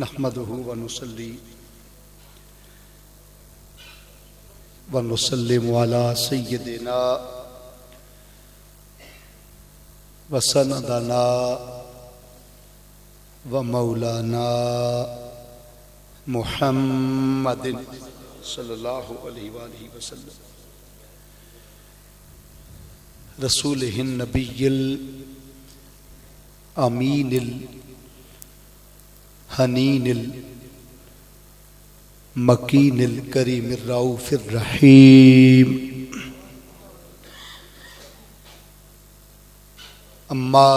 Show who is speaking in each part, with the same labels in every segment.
Speaker 1: نحمده ونصلي ونسلم على سيدنا وسندنا ومولانا محمد صلی اللہ علیہ وآلہ وسلم رسولہ النبی الامین الحنین المکین الکریم الرؤوف الرحیم اما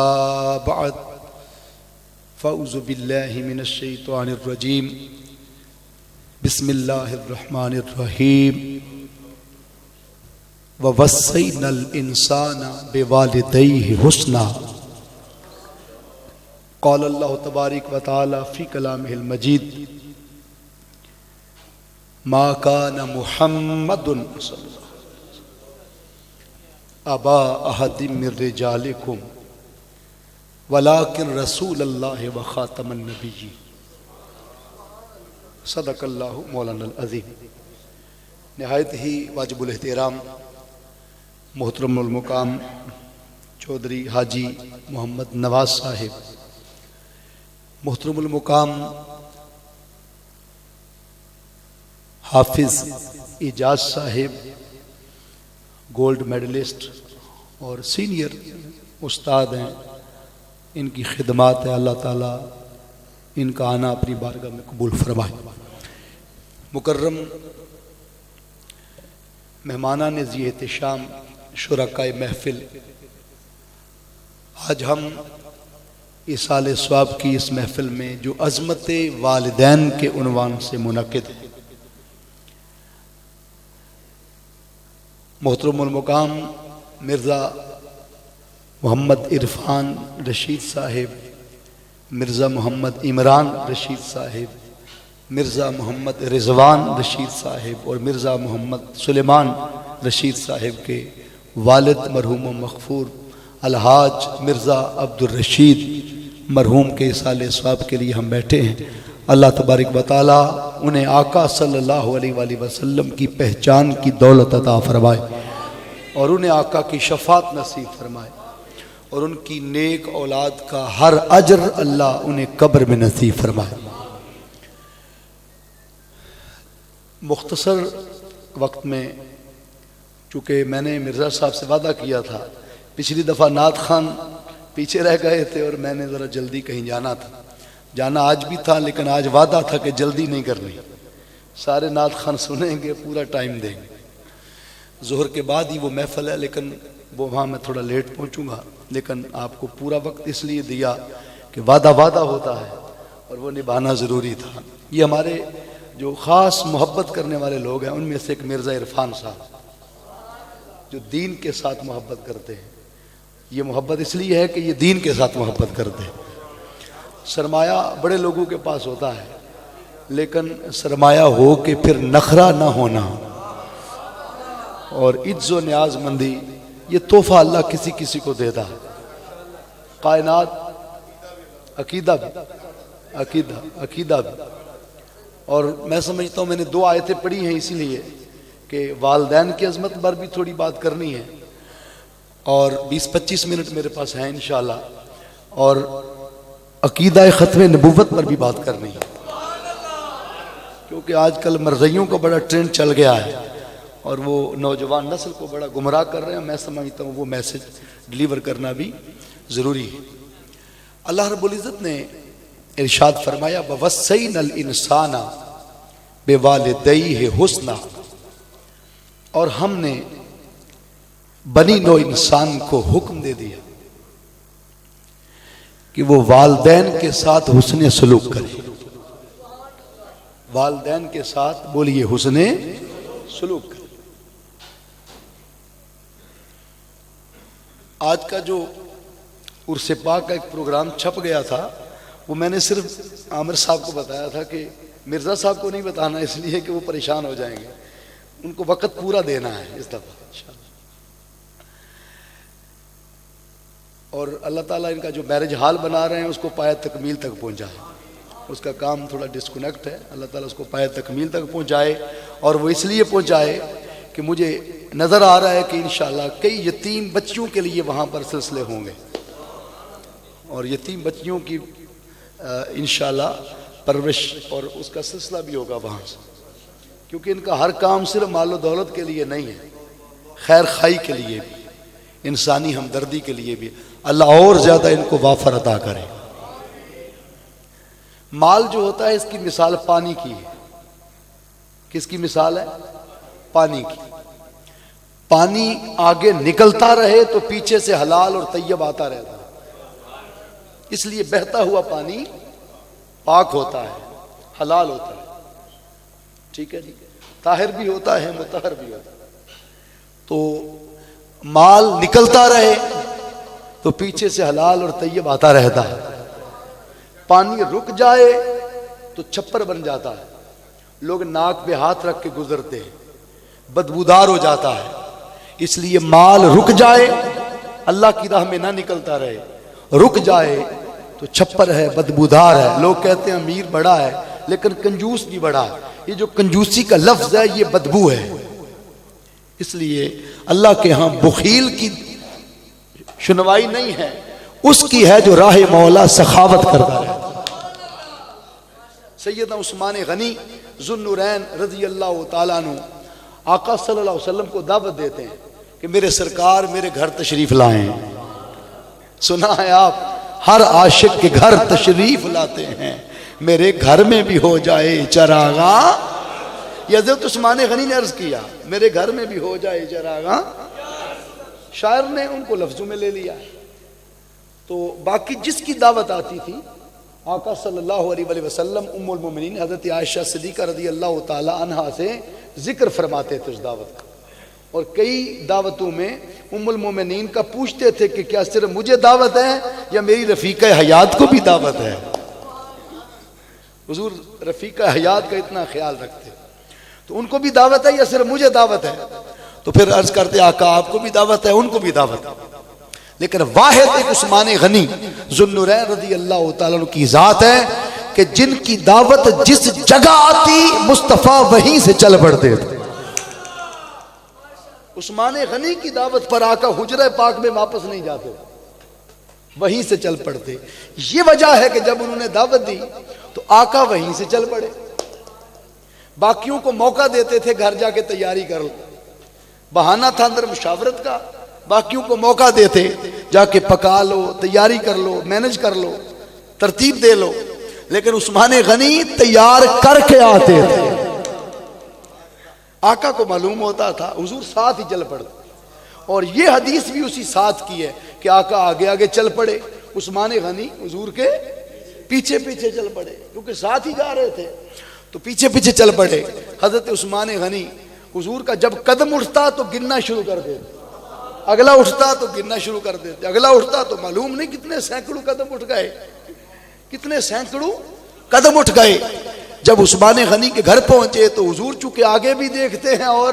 Speaker 1: بعد فاعوذ باللہ من الشیطان الرجیم بسم اللہ الرحمن الرحیم وَوَصَّيْنَا الْإِنسَانَ بِوَالِدَيْهِ حُسْنًا قال اللہ تبارک و تعالی فی کلامہ المجید ما کان محمد ابا احد من رجالکم ولکن رسول اللہ وخاتم النبیین صدق اللہ مولانا العظیم۔ نہایت ہی واجب الاحترام محترم المقام چودھری حاجی محمد نواز صاحب، محترم المقام حافظ اعجاز صاحب، گولڈ میڈلسٹ اور سینئر استاد ہیں، ان کی خدمات ہے، اللہ تعالیٰ ان کا آنا اپنی بارگاہ میں قبول فرمائے۔ مکرم مہمانان ذی احتشام، شرکائے محفل، آج ہم ایصال ثواب کی اس محفل میں جو عظمت والدین کے عنوان سے منعقد ہے، محترم المقام مرزا محمد عرفان رشید صاحب، مرزا محمد عمران رشید صاحب، مرزا محمد رضوان رشید صاحب اور مرزا محمد سلیمان رشید صاحب کے والد مرحوم و مغفور الحاج مرزا عبد الرشید مرحوم کے ایصال ثواب کے لیے ہم بیٹھے ہیں۔ اللہ تبارک و تعالی انہیں آقا صلی اللہ علیہ وآلہ وسلم کی پہچان کی دولت عطا فرمائے اور انہیں آقا کی شفاعت نصیب فرمائے اور ان کی نیک اولاد کا ہر اجر اللہ انہیں قبر میں نصیب فرمائے۔ مختصر وقت میں، چونکہ میں نے مرزا صاحب سے وعدہ کیا تھا، پچھلی دفعہ نعت خان پیچھے رہ گئے تھے اور میں نے ذرا جلدی کہیں جانا تھا، جانا آج بھی تھا لیکن آج وعدہ تھا کہ جلدی نہیں کرنی، سارے نعت خان سنیں گے، پورا ٹائم دیں گے۔ ظہر کے بعد ہی وہ محفل ہے، لیکن وہ وہاں میں تھوڑا لیٹ پہنچوں گا، لیکن آپ کو پورا وقت اس لیے دیا کہ وعدہ ہوتا ہے اور وہ نبھانا ضروری تھا۔ یہ ہمارے جو خاص محبت کرنے والے لوگ ہیں ان میں سے ایک مرزا عرفان صاحب، جو دین کے ساتھ محبت کرتے ہیں۔ یہ محبت اس لیے ہے کہ یہ دین کے ساتھ محبت کرتے ہیں۔ سرمایہ بڑے لوگوں کے پاس ہوتا ہے، لیکن سرمایہ ہو کہ پھر نخرہ نہ ہونا اور عز و نیاز مندی، یہ تحفہ اللہ کسی کسی کو دیتا ہے۔ کائنات عقیدہ بھی، اور میں سمجھتا ہوں میں نے 2 آیتیں پڑھی ہیں اسی لیے کہ والدین کی عظمت پر بھی تھوڑی بات کرنی ہے اور 20-25 منٹ میرے پاس ہیں انشاءاللہ، اور عقیدہ ختم نبوت پر بھی بات کرنی ہے، کیونکہ آج کل مرزائیوں کا بڑا ٹرینڈ چل گیا ہے اور وہ نوجوان نسل کو بڑا گمراہ کر رہے ہیں۔ میں سمجھتا ہوں وہ میسج ڈیلیور کرنا بھی ضروری ہے۔ اللہ رب العزت نے ارشاد فرمایا وَوَصَّيْنَا الْإِنسَانَ بِوَالِدَيْهِ حُسْنًا، اور ہم نے بنی نوع انسان کو حکم دے دیا کہ وہ والدین کے ساتھ حسن سلوک کرے۔ والدین کے ساتھ بولیے حسن سلوک کرے۔ آج کا جو عرس پاک کا ایک پروگرام چھپ گیا تھا، وہ میں نے صرف عامر صاحب کو بتایا تھا کہ مرزا صاحب کو نہیں بتانا، اس لیے کہ وہ پریشان ہو جائیں گے، ان کو وقت پورا دینا ہے اس دفعہ انشاءاللہ۔ اور اللہ تعالیٰ ان کا جو میرج ہال بنا رہے ہیں اس کو پایہ تکمیل تک پہنچائے۔ اس کا کام تھوڑا ڈسکنیکٹ ہے، اللہ تعالیٰ اس کو پائے تکمیل تک پہنچائے، اور وہ اس لیے پہنچائے کہ مجھے نظر آ رہا ہے کہ انشاءاللہ کئی یتیم بچیوں کے لیے وہاں پر سلسلے ہوں گے، اور یتیم بچیوں کی انشاءاللہ پرورش اور اس کا سلسلہ بھی ہوگا وہاں سے، کیونکہ ان کا ہر کام صرف مال و دولت کے لیے نہیں ہے، خیر خائی کے لیے بھی، انسانی ہمدردی کے لیے بھی۔ اللہ اور زیادہ ان کو وافر عطا کرے۔ مال جو ہوتا ہے اس کی مثال پانی کی ہے۔ کس کی مثال ہے؟ پانی کی۔ پانی آگے نکلتا رہے تو پیچھے سے حلال اور طیب آتا رہتا ہے، اس لیے بہتا ہوا پانی پاک ہوتا ہے، حلال ہوتا ہے، ٹھیک ہے جی، طاہر بھی ہوتا ہے، مطہر بھی ہوتا ہے۔ تو مال نکلتا رہے تو پیچھے سے حلال اور طیب آتا رہتا ہے، پانی رک جائے تو چھپر بن جاتا ہے، لوگ ناک پہ ہاتھ رکھ کے گزرتے ہیں، بدبودار ہو جاتا ہے۔ اس لیے مال رک جائے، اللہ کی راہ میں نہ نکلتا رہے، رک جائے تو چھپر ہے، بدبودار ہے۔ لوگ کہتے ہیں امیر بڑا ہے لیکن کنجوس بھی بڑا ہے، یہ جو کنجوسی کا لفظ ہے یہ بدبو ہے۔ اس لیے اللہ کے ہاں بخیل کی شنوائی نہیں ہے، اس کی ہے جو راہ مولا سخاوت کرتا ہے۔ سیدنا عثمان غنی ذو النورین رضی اللہ تعالیٰ عنہ آقا صلی اللہ علیہ وسلم کو دعوت دیتے ہیں کہ میرے سرکار میرے گھر تشریف لائیں۔ سنا ہے آپ ہر عاشق کے گھر تشریف لاتے ہیں، میرے گھر میں بھی ہو جائے چراغاں۔ یہ حضرت عثمان غنی نے عرض کیا میرے گھر میں بھی ہو جائے چراغاں، شاعر نے ان کو لفظوں میں لے لیا۔ تو باقی جس کی دعوت آتی تھی آقا صلی اللہ علیہ وسلم ام المومنین حضرت عائشہ صدیقہ رضی اللہ تعالی عنہا سے ذکر فرماتے تھے اس دعوت کا، اور کئی دعوتوں میں ام المومنین کا پوچھتے تھے کہ کیا صرف مجھے دعوت ہے یا میری رفیقہ حیات کو بھی دعوت ہے؟ حضور رفیقہ حیات کا اتنا خیال رکھتے، تو ان کو بھی دعوت ہے یا صرف مجھے دعوت ہے؟ تو پھر عرض کرتے آقا آپ کو بھی دعوت ہے، ان کو بھی دعوت ہے، لیکن واحد ایک عثمان غنی ذو النورین رضی اللہ تعالیٰ عنہ کی ذات ہے کہ جن کی دعوت جس جگہ آتی مصطفیٰ وہیں سے چل پڑتے تھے۔ عثمان غنی کی دعوت پر آقا حجرہ پاک میں واپس نہیں جاتے، وہیں سے چل پڑتے۔ یہ وجہ ہے کہ جب انہوں نے دعوت دی تو آقا وہیں سے چل پڑے، باقیوں کو موقع دیتے تھے گھر جا کے تیاری کر لو، بہانہ تھا اندر مشاورت کا، باقیوں کو موقع دیتے جا کے پکا لو، تیاری کر لو، مینج کر لو، ترتیب دے لو، لیکن عثمان غنی تیار کر کے آتے تھے۔ آقا کو معلوم ہوتا تھا، حضور ساتھ ہی چل پڑتے، اور یہ حدیث بھی اسی ساتھ کی ہے کہ آقا آگے آگے چل پڑے، عثمان غنی حضور کے پیچھے پیچھے چل پڑے، کیونکہ ساتھ ہی جا رہے تھے تو پیچھے پیچھے چل پڑے۔ حضرت عثمان غنی حضور کا جب قدم اٹھتا تو گننا شروع کر دیتے، اگلا اٹھتا تو گننا شروع کر دیتے، اگلا اٹھتا تو معلوم نہیں کتنے سینکڑوں قدم اٹھ گئے، کتنے سینکڑوں قدم اٹھ گئے۔ جب عثمان غنی کے گھر پہنچے تو حضور چونکہ آگے بھی دیکھتے ہیں اور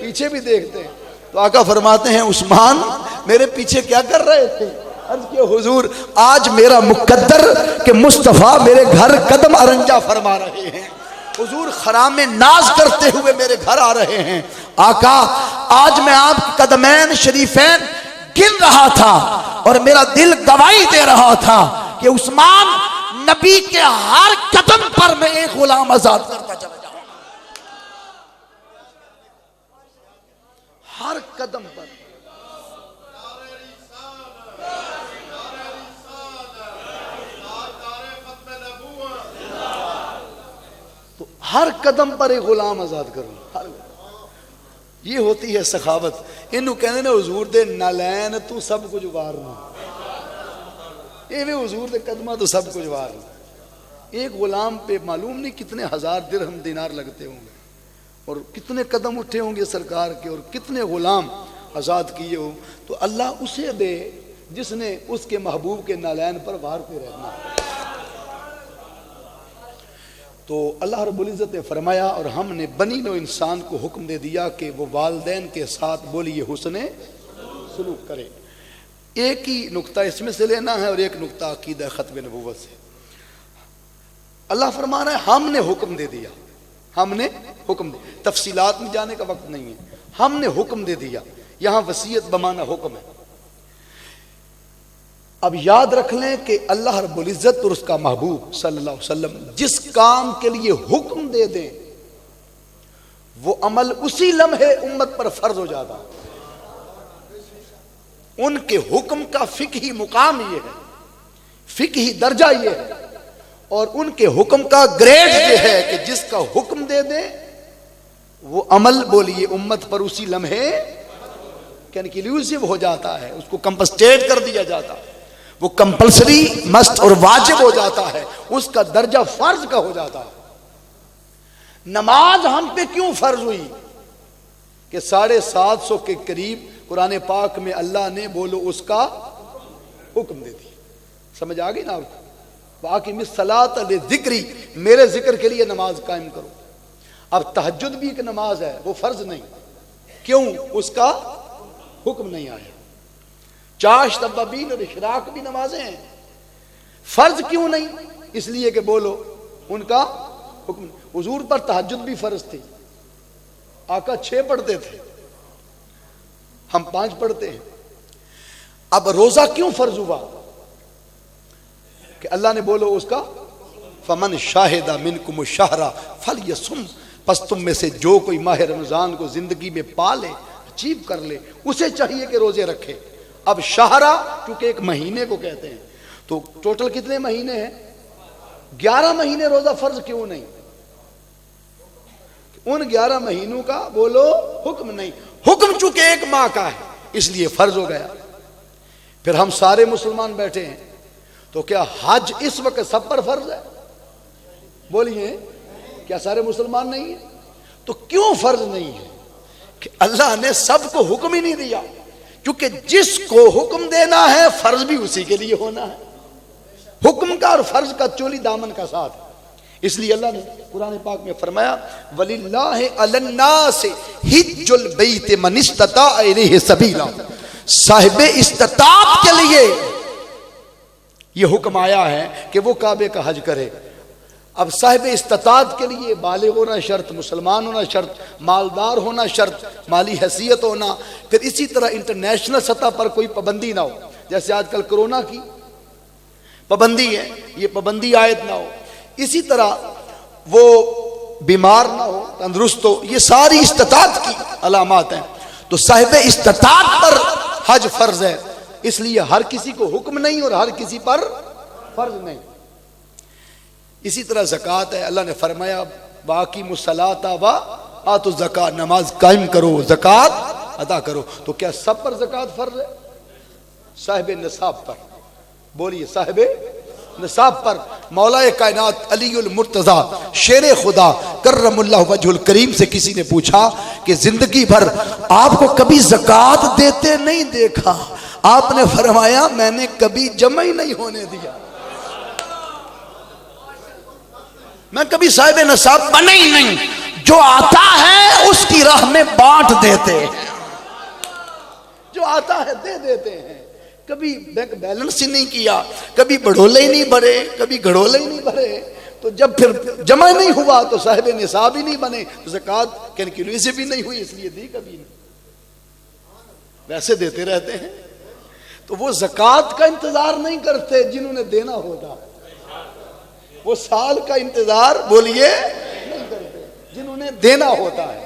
Speaker 1: پیچھے بھی دیکھتے ہیں، تو آقا فرماتے ہیں عثمان میرے پیچھے کیا کر رہے تھے؟ عرض کیا حضور آج میرا مقدر کہ مصطفیٰ میرے گھر قدم ارنجا فرما رہے ہیں، حضور خرام ناز کرتے ہوئے میرے گھر آ رہے ہیں۔ آقا آج میں آپ کے قدمین شریفین گن رہا تھا اور میرا دل گواہی دے رہا تھا کہ عثمان نبی کے ہر قدم پر میں ایک غلام آزاد کرتا چلا جاؤں، ہر قدم پر۔ تو ہر قدم پر ایک غلام آزاد کروں، یہ ہوتی ہے سخاوت۔ انہوں کہنے نے حضور دے نالین تو سب کچھ وارنا، یہ بھی حضور دے قدمہ تو سب کچھ وارنا۔ ایک غلام پہ معلوم نہیں کتنے ہزار درہم دینار لگتے ہوں گے، اور کتنے قدم اٹھے ہوں گے سرکار کے، اور کتنے غلام آزاد کیے ہوں، تو اللہ اسے دے جس نے اس کے محبوب کے نالین پر وارتے رہنا۔ تو اللہ رب العزت نے فرمایا اور ہم نے بنی نوع انسان کو حکم دے دیا کہ وہ والدین کے ساتھ بولیے حسن سلوک کرے۔ ایک ہی نقطہ اس میں سے لینا ہے اور ایک نقطہ عقیدہ ختم نبوت سے۔ اللہ فرما رہا ہے ہم نے حکم دے دیا، ہم نے حکم دے، تفصیلات میں جانے کا وقت نہیں ہے، ہم نے حکم دے دیا، یہاں وصیت بمانا حکم ہے۔ اب یاد رکھ لیں کہ اللہ رب العزت اور اس کا محبوب صلی اللہ علیہ وسلم جس کام کے لیے حکم دے دیں وہ عمل اسی لمحے امت پر فرض ہو جاتا ہے۔ ان کے حکم کا فقہی مقام یہ ہے، فقہی درجہ یہ ہے، اور ان کے حکم کا گریڈ یہ ہے کہ جس کا حکم دے دیں وہ عمل بولیے امت پر اسی لمحے کنکلیوسیو ہو جاتا ہے، اس کو کمپنسیٹ کر دیا جاتا ہے، وہ کمپلسری مسٹ اور واجب ہو جاتا ہے، اس کا درجہ فرض کا ہو جاتا ہے۔ نماز ہم پہ کیوں فرض ہوئی کہ 750 کے قریب قرآن پاک میں اللہ نے بولو اس کا حکم دے دیا۔ سمجھ آ گئی نا آپ کو؟ باقی الصلاۃ لذکری، میرے ذکر کے لیے نماز قائم کرو۔ اب تہجد بھی ایک نماز ہے، وہ فرض نہیں، کیوں؟ اس کا حکم نہیں آیا۔ چاشت اوابین اور اشراق بھی نمازیں ہیں، فرض کیوں نہیں؟ اس لیے کہ بولو ان کا حکم۔ حضور پر تہجد بھی فرض تھی، آقا 6 پڑھتے تھے، ہم 5 پڑھتے ہیں۔ اب روزہ کیوں فرض ہوا؟ کہ اللہ نے بولو اس کا فمن شاہد منکم الشہر فلیصم، پس تم میں سے جو کوئی ماہ رمضان کو زندگی میں پا لے، اچیو کر لے، اسے چاہیے کہ روزے رکھے۔ اب شہرہ کیونکہ ایک مہینے کو کہتے ہیں، تو ٹوٹل کتنے مہینے ہیں؟ 11 مہینے روزہ فرض کیوں نہیں؟ ان 11 مہینوں کا بولو حکم نہیں، حکم چونکہ ایک ماہ کا ہے اس لیے فرض ہو گیا۔ پھر ہم سارے مسلمان بیٹھے ہیں، تو کیا حج اس وقت سب پر فرض ہے؟ بولیے، کیا سارے مسلمان نہیں ہیں؟ تو کیوں فرض نہیں ہے؟ کہ اللہ نے سب کو حکم ہی نہیں دیا، کیونکہ جس کو حکم دینا ہے فرض بھی اسی کے لیے ہونا ہے۔ حکم کا اور فرض کا چولی دامن کا ساتھ ہے، اس لیے اللہ نے قرآن پاک میں فرمایا وَلِلَّهِ عَلَى النَّاسِ حِجُّ الْبَيْتِ مَنِ اسْتَطَاعَ إِلَيْهِ سَبِيلًا، صاحب استطاعت کے لیے یہ حکم آیا ہے کہ وہ کعبے کا حج کرے۔ اب صاحب استطاعت کے لیے بالغ ہونا شرط، مسلمان ہونا شرط، مالدار ہونا شرط، مالی حیثیت ہونا، پھر اسی طرح انٹرنیشنل سطح پر کوئی پابندی نہ ہو، جیسے آج کل کرونا کی پابندی ہے، یہ پابندی عائد نہ ہو، اسی طرح وہ بیمار نہ ہو، تندرست ہو، یہ ساری استطاعت کی علامات ہیں۔ تو صاحب استطاعت پر حج فرض ہے، اس لیے ہر کسی کو حکم نہیں اور ہر کسی پر فرض نہیں۔ اسی طرح زکوٰۃ ہے، اللہ نے فرمایا وَأَقِیمُوا الصَّلَاةَ وَآتُوا الزَّکَاۃَ، نماز قائم کرو، زکوٰۃ ادا کرو۔ تو کیا سب پر زکوٰۃ فرض ہے؟ صاحب نصاب پر، بولیے صاحب نصاب پر۔ مولا کائنات علی المرتضیٰ شیر خدا کرم اللہ وجہ الکریم سے کسی نے پوچھا کہ زندگی بھر آپ کو کبھی زکوٰۃ دیتے نہیں دیکھا، آپ نے فرمایا میں نے کبھی جمع ہی نہیں ہونے دیا، میں کبھی صاحب نصاب بنے ہی نہیں، جو آتا ہے اس کی راہ میں بانٹ دیتے ہیں، جو آتا ہے دے دیتے ہیں، کبھی بینک بیلنس ہی نہیں کیا، کبھی بڑھولے ہی نہیں بھرے، کبھی گھڑولے ہی نہیں بھرے، تو جب پھر جمع نہیں ہوا تو صاحب نصاب ہی نہیں بنے، تو زکوٰۃ کینکلیوی سے بھی نہیں ہوئی، اس لیے دی کبھی نہیں، ویسے دیتے رہتے ہیں۔ تو وہ زکوٰۃ کا انتظار نہیں کرتے جنہوں نے دینا ہوتا، وہ سال کا انتظار بولیے نہیں کرتے جنہوں نے دینا ہوتا ہے۔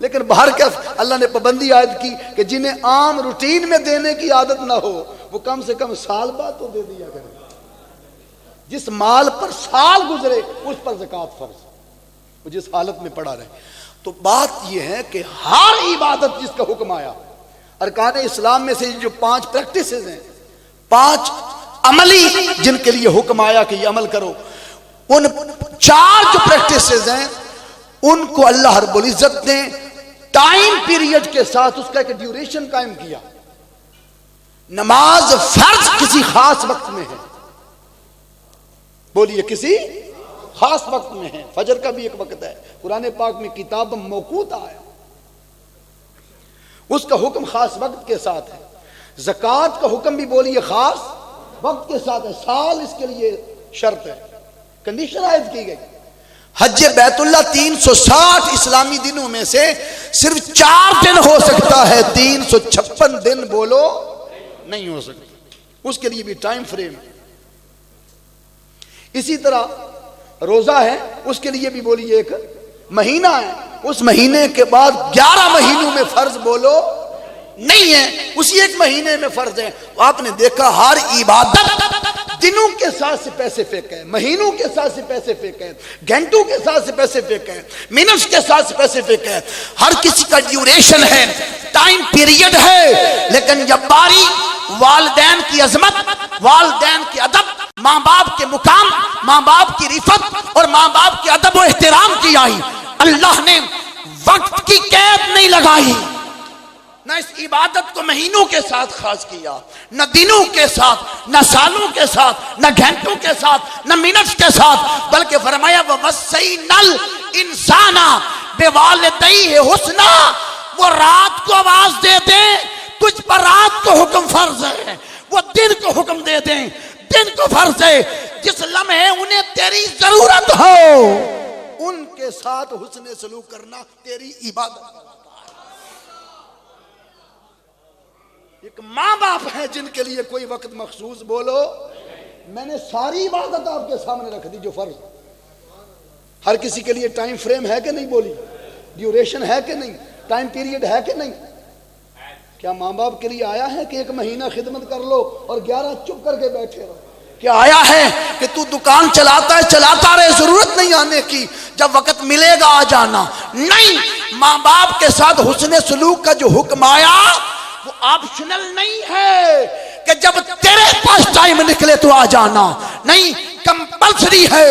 Speaker 1: لیکن باہر کیا اللہ نے پابندی عائد کی کہ جنہیں عام روٹین میں دینے کی عادت نہ ہو وہ کم سے کم سال بعد تو دے دیا کرے، جس مال پر سال گزرے اس پر زکوٰۃ فرض، وہ جس حالت میں پڑا رہے۔ تو بات یہ ہے کہ ہر عبادت جس کا حکم آیا، ارکان اسلام میں سے جو 5 پریکٹسز ہیں، 5 عملی جن کے لیے حکم آیا کہ یہ عمل کرو، ان 4 جو پریکٹسز ہیں ان کو اللہ رب العزت نے ٹائم پیریڈ کے ساتھ اس کا ایک ڈیوریشن قائم کیا۔ نماز فرض کسی خاص وقت میں ہے، بولیے کسی خاص وقت میں ہے، فجر کا بھی ایک وقت ہے، قرآن پاک میں کتاب موقوتا ہے، اس کا حکم خاص وقت کے ساتھ ہے۔ زکوٰۃ کا حکم بھی بولیے خاص وقت کے ساتھ ہے، سال اس کے لیے شرط ہے، کنڈیشن عائد کی گئی. حج بیت اللہ 360 اسلامی دنوں میں سے صرف 4 دن ہو سکتا ہے، 356 دن بولو نہیں ہو سکتا. اس کے لیے بھی ٹائم فریم ہے. اسی طرح روزہ ہے، اس کے لیے بھی بولیے ایک مہینہ ہے. اس مہینے کے بعد 11 مہینوں میں فرض بولو نہیں ہے، اسی ایک مہینے میں فرض ہے. آپ نے دیکھا ہر عبادت دنوں کے ساتھ سے پیسے پھینکے، مہینوں کے ساتھ سے پیسے پھینکے، گھنٹوں کے ساتھ سے پیسے پھینکے، منٹس کے ساتھ سے پیسے پھینکے. ہر کسی کا ڈیوریشن ہے، ٹائم پیریڈ ہے. لیکن جب باری والدین کی عظمت، والدین کے ادب، ماں باپ کے مقام، ماں باپ کی رفت اور ماں باپ کے ادب و احترام کی آئی، اللہ نے وقت کی قید نہیں لگائی. نہ اس عبادت کو مہینوں کے ساتھ خاص کیا، نہ دنوں کے ساتھ، نہ سالوں کے ساتھ، نہ گھنٹوں کے ساتھ، نہ منٹس کے ساتھ، بلکہ فرمایا وَوَصَّيْنَا الْإِنسَانَ بِوَالِدَيْهِ حُسْنًا. وہ رات کو آواز دے دیں تجھ پر رات کو حکم فرض ہے، وہ دن کو حکم دے دیں دن کو فرض ہے. جس لمحے انہیں تیری ضرورت ہو ان کے ساتھ حسن سلوک کرنا تیری عبادت. ایک ماں باپ ہیں جن کے لیے کوئی وقت مخصوص بولو. میں نے ساری عبادت آپ کے سامنے رکھ دی جو فرض. ہر کسی کے لیے ٹائم فریم ہے کہ نہیں بولی، ڈیوریشن ہے کہ نہیں، ٹائم پیریڈ ہے کہ نہیں. کیا ماں باپ کے لیے آیا ہے کہ ایک مہینہ خدمت کر لو اور 11 چپ کر کے بیٹھے رہو؟ کیا آیا ہے کہ تو دکان چلاتا ہے چلاتا رہے، ضرورت نہیں آنے کی، جب وقت ملے گا آ جانا؟ نہیں، ماں باپ کے ساتھ حسن سلوک کا جو حکم آیا وہ آپشنل نہیں ہے کہ جب تیرے پاس ٹائم نکلے تو آ جانا. نہیں، کمپلسری ہے.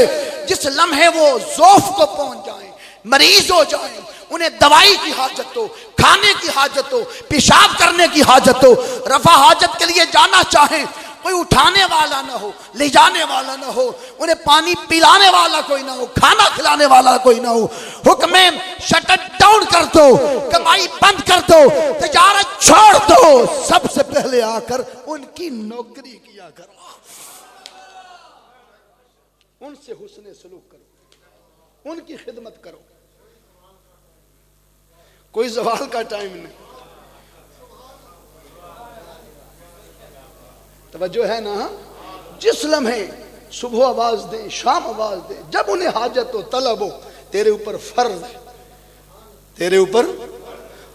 Speaker 1: جس لمحے وہ ذوف کو پہنچ جائیں، مریض ہو جائیں، انہیں دوائی کی حاجت ہو، کھانے کی حاجت ہو، پیشاب کرنے کی حاجت ہو، رفع حاجت کے لیے جانا چاہیں، کوئی اٹھانے والا نہ ہو، لے جانے والا نہ ہو، انہیں پانی پلانے والا کوئی نہ ہو، کھانا کھلانے والا کوئی نہ ہو، حکم شٹ ڈاؤن کر دو، کمائی بند کر دو، تجارت چھوڑ دو، سب سے پہلے آ کر ان کی نوکری کیا کرو، ان سے حسن سلوک کرو، ان کی خدمت کرو. کوئی زوال کا ٹائم نہیں. توجہ ہے نا؟ جس لمحے صبح آواز دیں، شام آواز دیں، جب انہیں حاجت ہو، طلب ہو، تیرے اوپر فرض ہے، تیرے اوپر.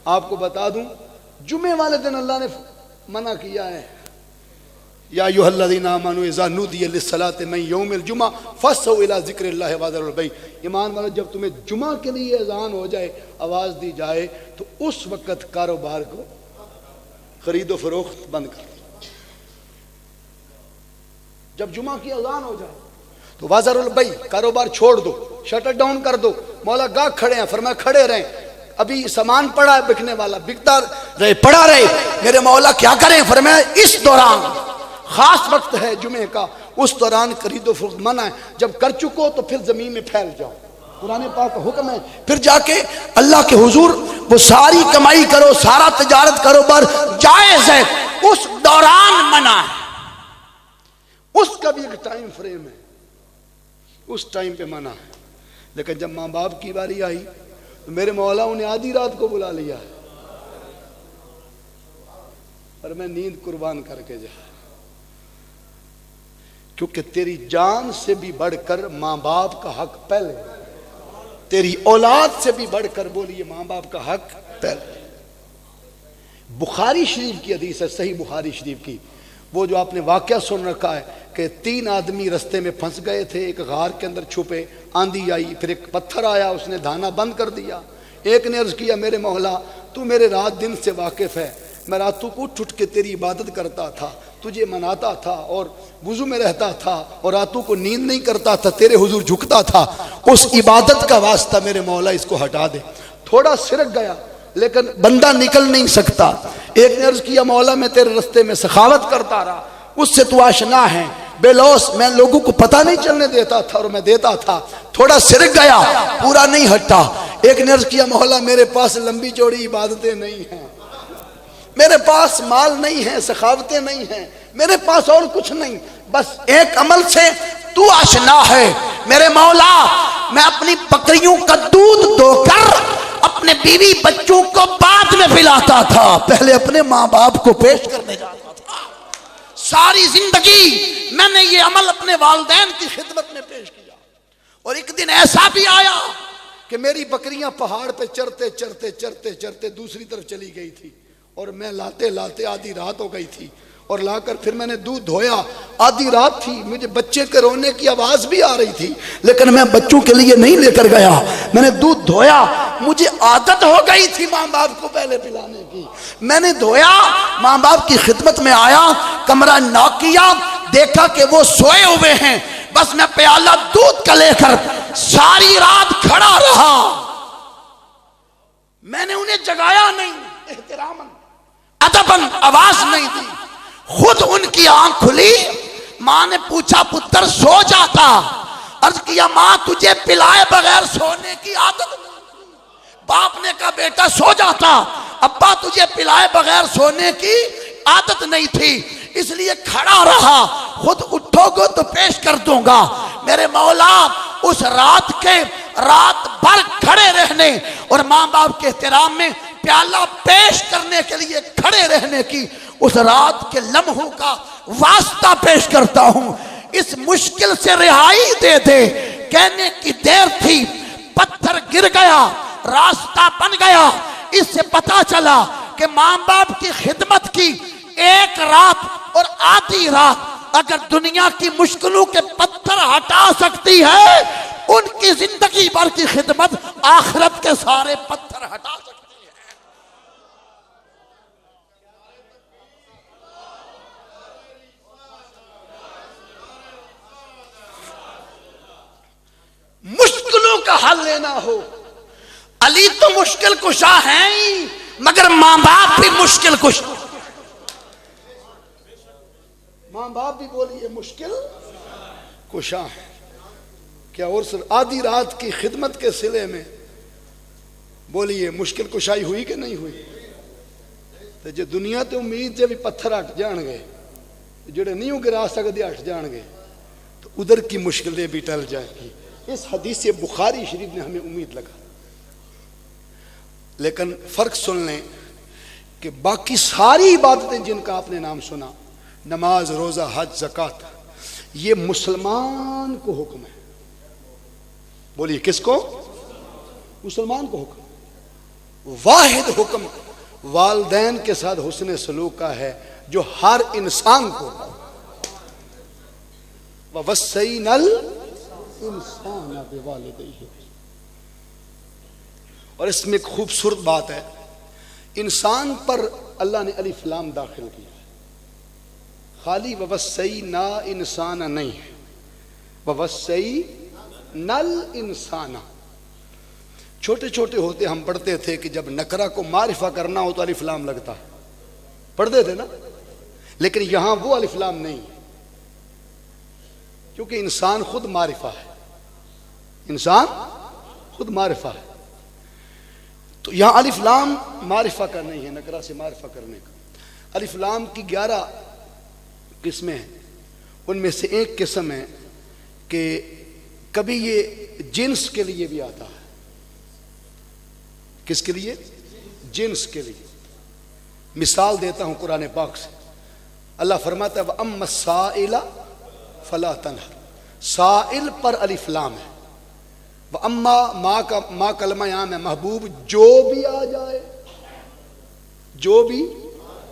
Speaker 1: آپ کو بتا دوں جمعے والے دن اللہ نے منع کیا ہے، یا ایھا الذین آمنوا اذا نودی للصلاۃ من یوم الجمعہ فاسعوا الی ذکر اللہ وذروا البیع. ایمان والو، جب تمہیں جمعہ کے لیے اذان ہو جائے، آواز دی جائے، تو اس وقت کاروبار کو، خرید و فروخت بند کر. جب جمعہ کی اذان ہو جائے تو وذروا البیع، کاروبار چھوڑ دو، شٹر ڈاؤن کر دو. مولا گاہک کھڑے ہیں، فرمایا کھڑے رہیں، ابھی سامان پڑا ہے بکنے والا، بکتا رہے، پڑا رہے. میرے مولا کیا کریں؟ فرمایا اس دوران خاص وقت ہے جمعے کا، اس دوران خرید و فروخت منع ہے. جب کر چکو تو پھر زمین میں پھیل جاؤ، قرآن پاک کا حکم ہے. پھر جا کے اللہ کے حضور وہ ساری کمائی کرو، سارا تجارت کاروبار جائز ہے، اس دوران منع ہے. اس کا بھی ایک ٹائم فریم ہے، اس ٹائم پہ منع ہے. لیکن جب ماں باپ کی باری آئی تو میرے مولا انہیں آدھی رات کو بلا لیا ہے، اور میں نیند قربان کر کے جا، کیونکہ تیری جان سے بھی بڑھ کر ماں باپ کا حق پہلے، تیری اولاد سے بھی بڑھ کر بولیے ماں باپ کا حق پہلے. بخاری شریف کی حدیث ہے، صحیح بخاری شریف کی، وہ جو آپ نے واقعہ سن رکھا ہے کہ 3 آدمی رستے میں پھنس گئے تھے، ایک غار کے اندر چھپے، آندھی آئی، پھر ایک پتھر آیا، اس نے دھانا بند کر دیا. ایک نے عرض کیا میرے مولا تو میرے رات دن سے واقف ہے، میں راتوں کو اٹھ کے تیری عبادت کرتا تھا، تجھے مناتا تھا اور وضو میں رہتا تھا اور راتوں کو نیند نہیں کرتا تھا، تیرے حضور جھکتا تھا، اس عبادت کا واسطہ میرے مولا اس کو ہٹا دے. تھوڑا سرک گیا لیکن بندہ نکل نہیں سکتا. ایک نے عرض کیا مولا میں تیرے رستے میں سخاوت کرتا رہا، اس سے تو آشنا ہے، بے لوس، میں لوگوں کو پتہ نہیں چلنے دیتا تھا اور میں دیتا تھا، تھوڑا سرک گیا، پورا نہیں ہٹا. ایک نے عرض کیا مولا میرے پاس لمبی چوڑی عبادتیں نہیں ہیں، میرے پاس مال نہیں ہے، سخاوتیں نہیں ہیں، میرے پاس اور کچھ نہیں، بس ایک عمل سے تو آشنا ہے، میرے مولا میں اپنی بکریوں کا دودھ دو کر اپنے بیوی بچوں کو بعد میں پلاتا تھا، پہلے اپنے ماں باپ کو پیش کرنے جاتا تھا۔ ساری زندگی میں نے یہ عمل اپنے والدین کی خدمت میں پیش کیا، اور ایک دن ایسا بھی آیا کہ میری بکریاں پہاڑ پہ چرتے چرتے چرتے چرتے دوسری طرف چلی گئی تھی، اور میں لاتے لاتے آدھی رات ہو گئی تھی، اور لا کر پھر میں نے دودھ دھویا، آدھی رات تھی، مجھے بچے کے رونے کی آواز بھی آ رہی تھی، لیکن میں بچوں کے لیے نہیں لے کر گیا، میں نے دودھ دھویا، مجھے عادت ہو گئی تھی ماں باپ کو پہلے پلانے کی، میں نے دھویا، ماں باپ کی خدمت میں آیا، کمرہ ناک کیا، دیکھا کہ وہ سوئے ہوئے ہیں، بس میں پیالہ دودھ کا لے کر ساری رات کھڑا رہا، میں نے انہیں جگایا نہیں، احتراماً ادباً آواز نہیں دی، خود ان کی آنکھ کھلی، ماں نے پوچھا پتر سو جاتا؟ عرض کیا ماں تجھے پلائے بغیر سونے کی عادت نہیں، باپ نے کہا بیٹا سو جاتا، ابا تجھے پلائے بغیر سونے کی عادت نہیں تھی، اس لیے کھڑا رہا، خود اٹھو گے تو پیش کر دوں گا۔ میرے مولا اس رات بھر کھڑے رہنے اور ماں باپ کے احترام میں پیالہ پیش کرنے کے لیے کھڑے رہنے کی اس رات کے لمحوں کا واسطہ پیش کرتا ہوں، اس مشکل سے رہائی دے دے، کہنے کی دیر تھی، پتھر گر گیا، راستہ بن گیا، اس سے پتا چلا کہ ماں باپ کی خدمت کی ایک رات اور آدھی رات اگر دنیا کی مشکلوں کے پتھر ہٹا سکتی ہے، ان کی زندگی بھر کی خدمت آخرت کے سارے پتھر ہٹا سکتی ہے۔ مشکلوں کا حل لینا ہو، علی تو مشکل کشا ہیں ہی، مگر ماں باپ بھی مشکل کشا، ماں باپ بھی بولیے مشکل کشا ہے کیا؟ اور صرف آدھی رات کی خدمت کے صلے میں بولیے مشکل کشائی ہوئی کہ نہیں ہوئی؟ تو جو دنیا تے امید جے بھی پتھر ہٹ جان گے، جڑے نہیں گرا سکتے ہٹ جان گے، تو ادھر کی مشکلیں بھی ٹل جائیں گی۔ اس حدیث بخاری شریف نے ہمیں امید لگا، لیکن فرق سن لیں کہ باقی ساری عبادتیں جن کا آپ نے نام سنا، نماز، روزہ، حج، زکوٰۃ، یہ مسلمان کو حکم ہے۔ بولیے کس کو؟ مسلمان کو حکم۔ واحد حکم والدین کے ساتھ حسن سلوک کا ہے جو ہر انسان کو، وَوَصَّيْنَا الْإِنسَانَ بِوَالِدَيْهِ، اور اس میں ایک خوبصورت بات ہے، انسان پر اللہ نے الف لام داخل کیا، خالی وَوَصَّيْنَا انسان نہیں ہے، وَوَصَّيْنَا الْإِنسَانَ۔ چھوٹے چھوٹے ہوتے ہم پڑھتے تھے کہ جب نکرہ کو معرفہ کرنا ہو تو الف لام لگتا ہے، پڑھتے تھے نا، لیکن یہاں وہ الف لام نہیں، کیونکہ انسان خود معرفہ ہے، انسان خود معرفہ ہے، تو یہاں الف لام معرفہ کا نہیں ہے، نکرہ سے معرفہ کرنے کا۔ الف لام کی 11 قسمیں ہیں، ان میں سے ایک قسم ہے کہ کبھی یہ جنس کے لیے بھی آتا ہے۔ کس کے لیے؟ جنس کے لیے۔ مثال دیتا ہوں قرآن پاک سے، اللہ فرماتا ہے وَأَمَّا السَّائِلَ فَلَا تَنْهَرْ، سائل پر الف لام ہے، وَأَمَّا ما کلمہ یہاں ہے محبوب، جو بھی آ جائے، جو بھی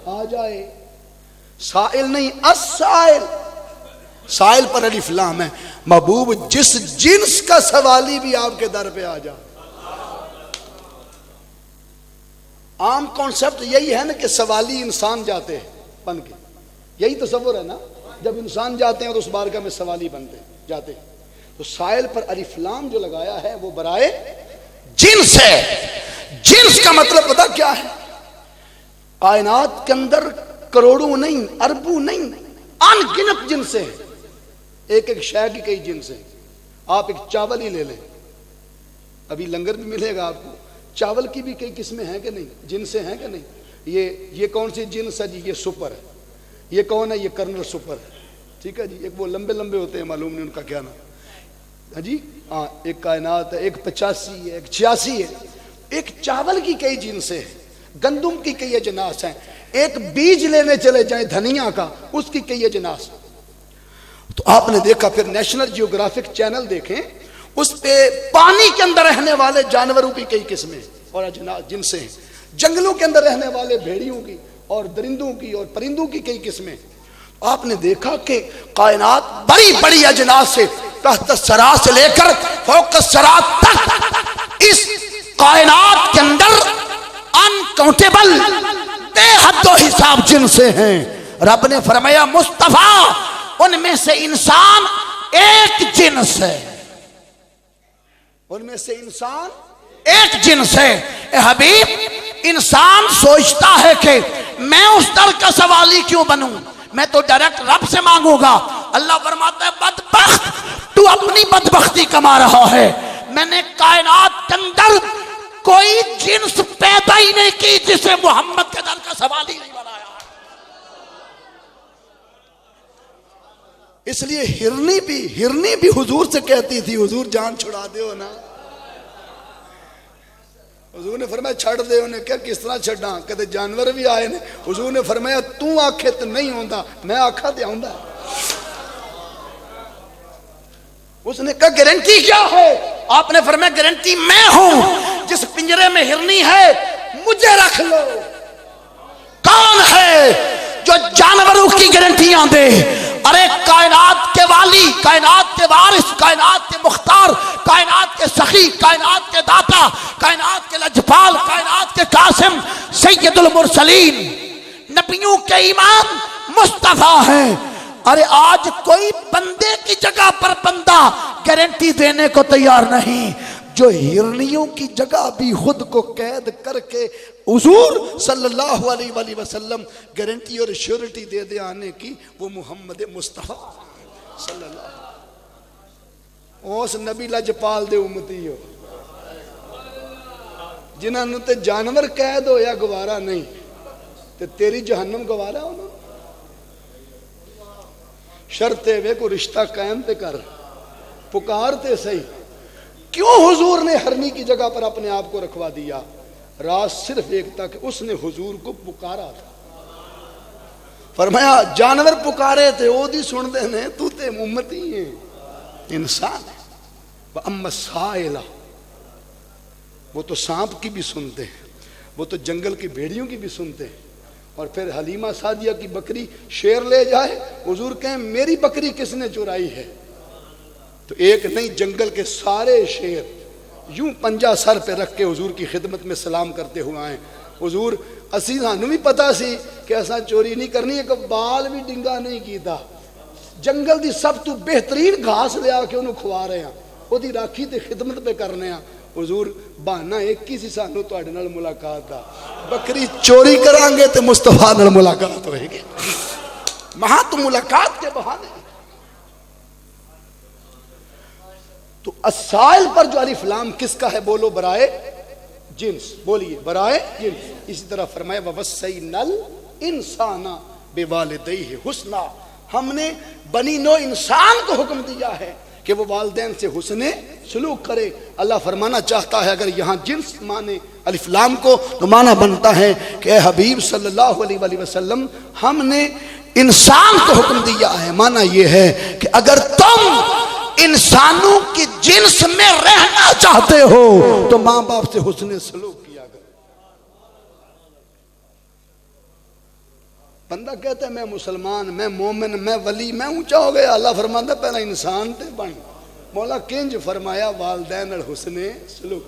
Speaker 1: آ جائے، سائل نہیں، السائل، سائل پر الف لام ہے، محبوب جس جنس کا سوالی بھی آپ کے در پہ آ جائے۔ عام کانسیپٹ یہی ہے نا کہ سوالی انسان جاتے ہیں بن کے، یہی تصور ہے نا، جب انسان جاتے ہیں تو اس بارگاہ میں سوالی بنتے جاتے ہیں، تو سائل پر الف لام جو لگایا ہے وہ برائے جنس ہے۔ جنس کا مطلب پتہ کیا ہے؟ کائنات کے اندر کروڑوں نہیں، اربوں نہیں، ان گنت جنسیں ہیں، ایک ایک شے کی کئی جنسیں۔ آپ ایک چاول ہی لے لیں، ابھی لنگر بھی ملے گا آپ کو، چاول کی بھی کئی قسمیں ہیں کہ نہیں، جنسیں ہیں کہ نہیں؟ یہ کون سی جنس ہے جی؟ یہ سپر ہے۔ یہ کون ہے؟ یہ کرنل سپر ہے، ٹھیک ہے جی۔ ایک وہ لمبے لمبے ہوتے ہیں، معلوم نہیں ان کا کیا نام۔ جی ہاں، ایک کائنات ہے، ایک 85 ہے، ایک 86 ہے، ایک چاول کی کئی جنسیں ہیں، گندم کی کئی اجناس ہیں، ایک بیج لینے چلے جائیں دھنیا کا، اس کی کئی اجناس ہیں۔ تو آپ نے دیکھا، پھر نیشنل جیوگرافک چینل دیکھیں، اس پہ پانی کے اندر رہنے والے جانوروں کی کئی قسمیں اور اجناس جنسیں ہیں، جنگلوں کے اندر رہنے والے بھیڑیوں کی اور درندوں کی اور پرندوں کی کئی قسمیں۔ آپ نے دیکھا کہ کائنات بڑی بڑی اجناس سے، تحت الثری سے لے کر فوق الثری تک، اس کائنات کے اندر انکاؤنٹیبل بے حد و حساب جنسیں ہیں۔ رب نے فرمایا مصطفیٰ ان میں سے انسان ایک جنس ہے، ان میں سے انسان ایک جنس ہے۔ اے حبیب، انسان سوچتا ہے کہ میں اس در کا سوالی کیوں بنوں، میں تو ڈائریکٹ رب سے مانگوں گا۔ اللہ فرماتا ہے بدبخت، تو اپنی بدبختی کما رہا ہے، میں نے کائنات کے اندر کوئی جنس پیدا ہی نہیں کی جسے محمد کے در کا سوالی نہیں بنایا۔ اس لیے ہرنی بھی حضور سے کہتی تھی حضور جان چھڑا دے ہو نا۔ حضور نے فرمایا چھڑ دے، انہیں کیا کس طرح چھڑا، کہتے جانور بھی آئے نے۔ حضور نے فرمایا تو آنکھے تو نہیں ہوندا، میں آنکھا دے ہوندا۔ اس نے کہا گارنٹی کیا ہے؟ آپ نے فرمایا گارنٹی میں ہوں، جس پنجرے میں ہرنی ہے مجھے رکھ لو۔ کون ہے جو جانوروں کی گارنٹیاں دے؟ ارے کائنات کے والی، کائنات کے وارث، کائنات کے مختار، کائنات کے سخی، کائنات کے داتا، کائنات کے لجپال، کائنات کے قاسم، سید المرسلین، نبیوں کے امام مصطفیٰ ہیں۔ ارے آج کوئی بندے کی جگہ پر بندہ گارنٹی دینے کو تیار نہیں، جو ہرنیوں کی جگہ بھی خود کو قید کر کے حضور صلی اللہ علیہ وآلہ وسلم گارنٹی اور شیورٹی دے دے آنے کی، وہ محمد مصطفیٰ صلی اللہ علیہ وسلم۔ اس نبی لجپال دے امتی ہو جنہاں نو تے جانور قید ہویا گوارا نہیں، تے تیری جہنم گوارا ہونا۔ شرطے وے کو رشتہ قائم تے کر، پکارتے صحیح۔ کیوں حضور نے ہرنی کی جگہ پر اپنے آپ کو رکھوا دیا؟ راز صرف ایک تھا کہ اس نے حضور کو پکارا تھا۔ فرمایا جانور پکارے تھے وہ دی سن دے نے، تو تے امتی ہے، انسان ہے۔ وَأَمَّا السَّائِلَ، وہ تو سانپ کی بھی سنتے ہیں، وہ تو جنگل کی بھیڑیوں کی بھی سنتے ہیں۔ اور پھر حلیمہ سعدیہ کی بکری شیر لے جائے، حضور کہیں میری بکری کس نے چرائی ہے؟ تو ایک نہیں، جنگل کے سارے شیر یوں پنجہ سر پہ رکھ کے حضور کی خدمت میں سلام کرتے ہوئے آئے۔ حضور اسی سانو بھی پتا سی کہ ایسا چوری نہیں کرنی ہے، کہ بال بھی ڈنگا نہیں کیتا، جنگل دی سب تو بہترین گھاس لے آ کے انہوں کھوا رہے ہیں، وہ دی راکھی تے خدمت پہ کرنے ہیں۔ حضور بہانہ ایک ہی سی سانو تواڈے نال ملاقات دا، بکری چوری کران گے تے مصطفیٰ نال ملاقات ہوئے گی، وہاں تو ملاقات کے بہانے۔ تو السائل پر جو الف لام کس کا ہے؟ بولو برائے جنس، بولیے برائے جنس۔ اسی طرح فرمایا وَوَصَّيْنَا الْإِنسَانَ بِوَالِدَيْهِ حُسْنًا، ہم نے بنی نو انسان کو حکم دیا ہے کہ وہ والدین سے حسن سلوک کرے۔ اللہ فرمانا چاہتا ہے اگر یہاں جنس مانے الف لام کو تو معنی بنتا ہے کہ اے حبیب صلی اللہ علیہ وآلہ وسلم ہم نے انسان کو حکم دیا ہے۔ معنی یہ ہے کہ اگر تم انسانوں کی جنس میں رہنا چاہتے ہو تو ماں باپ سے حسن سلوک کیا کرو۔ بندہ کہتا ہے میں مسلمان، میں مومن، میں ولی، میں اونچا ہو گیا۔ اللہ فرماتا ہے پہلا انسان تے بن۔ مولا کنج فرمایا والدین الحسن سلوک،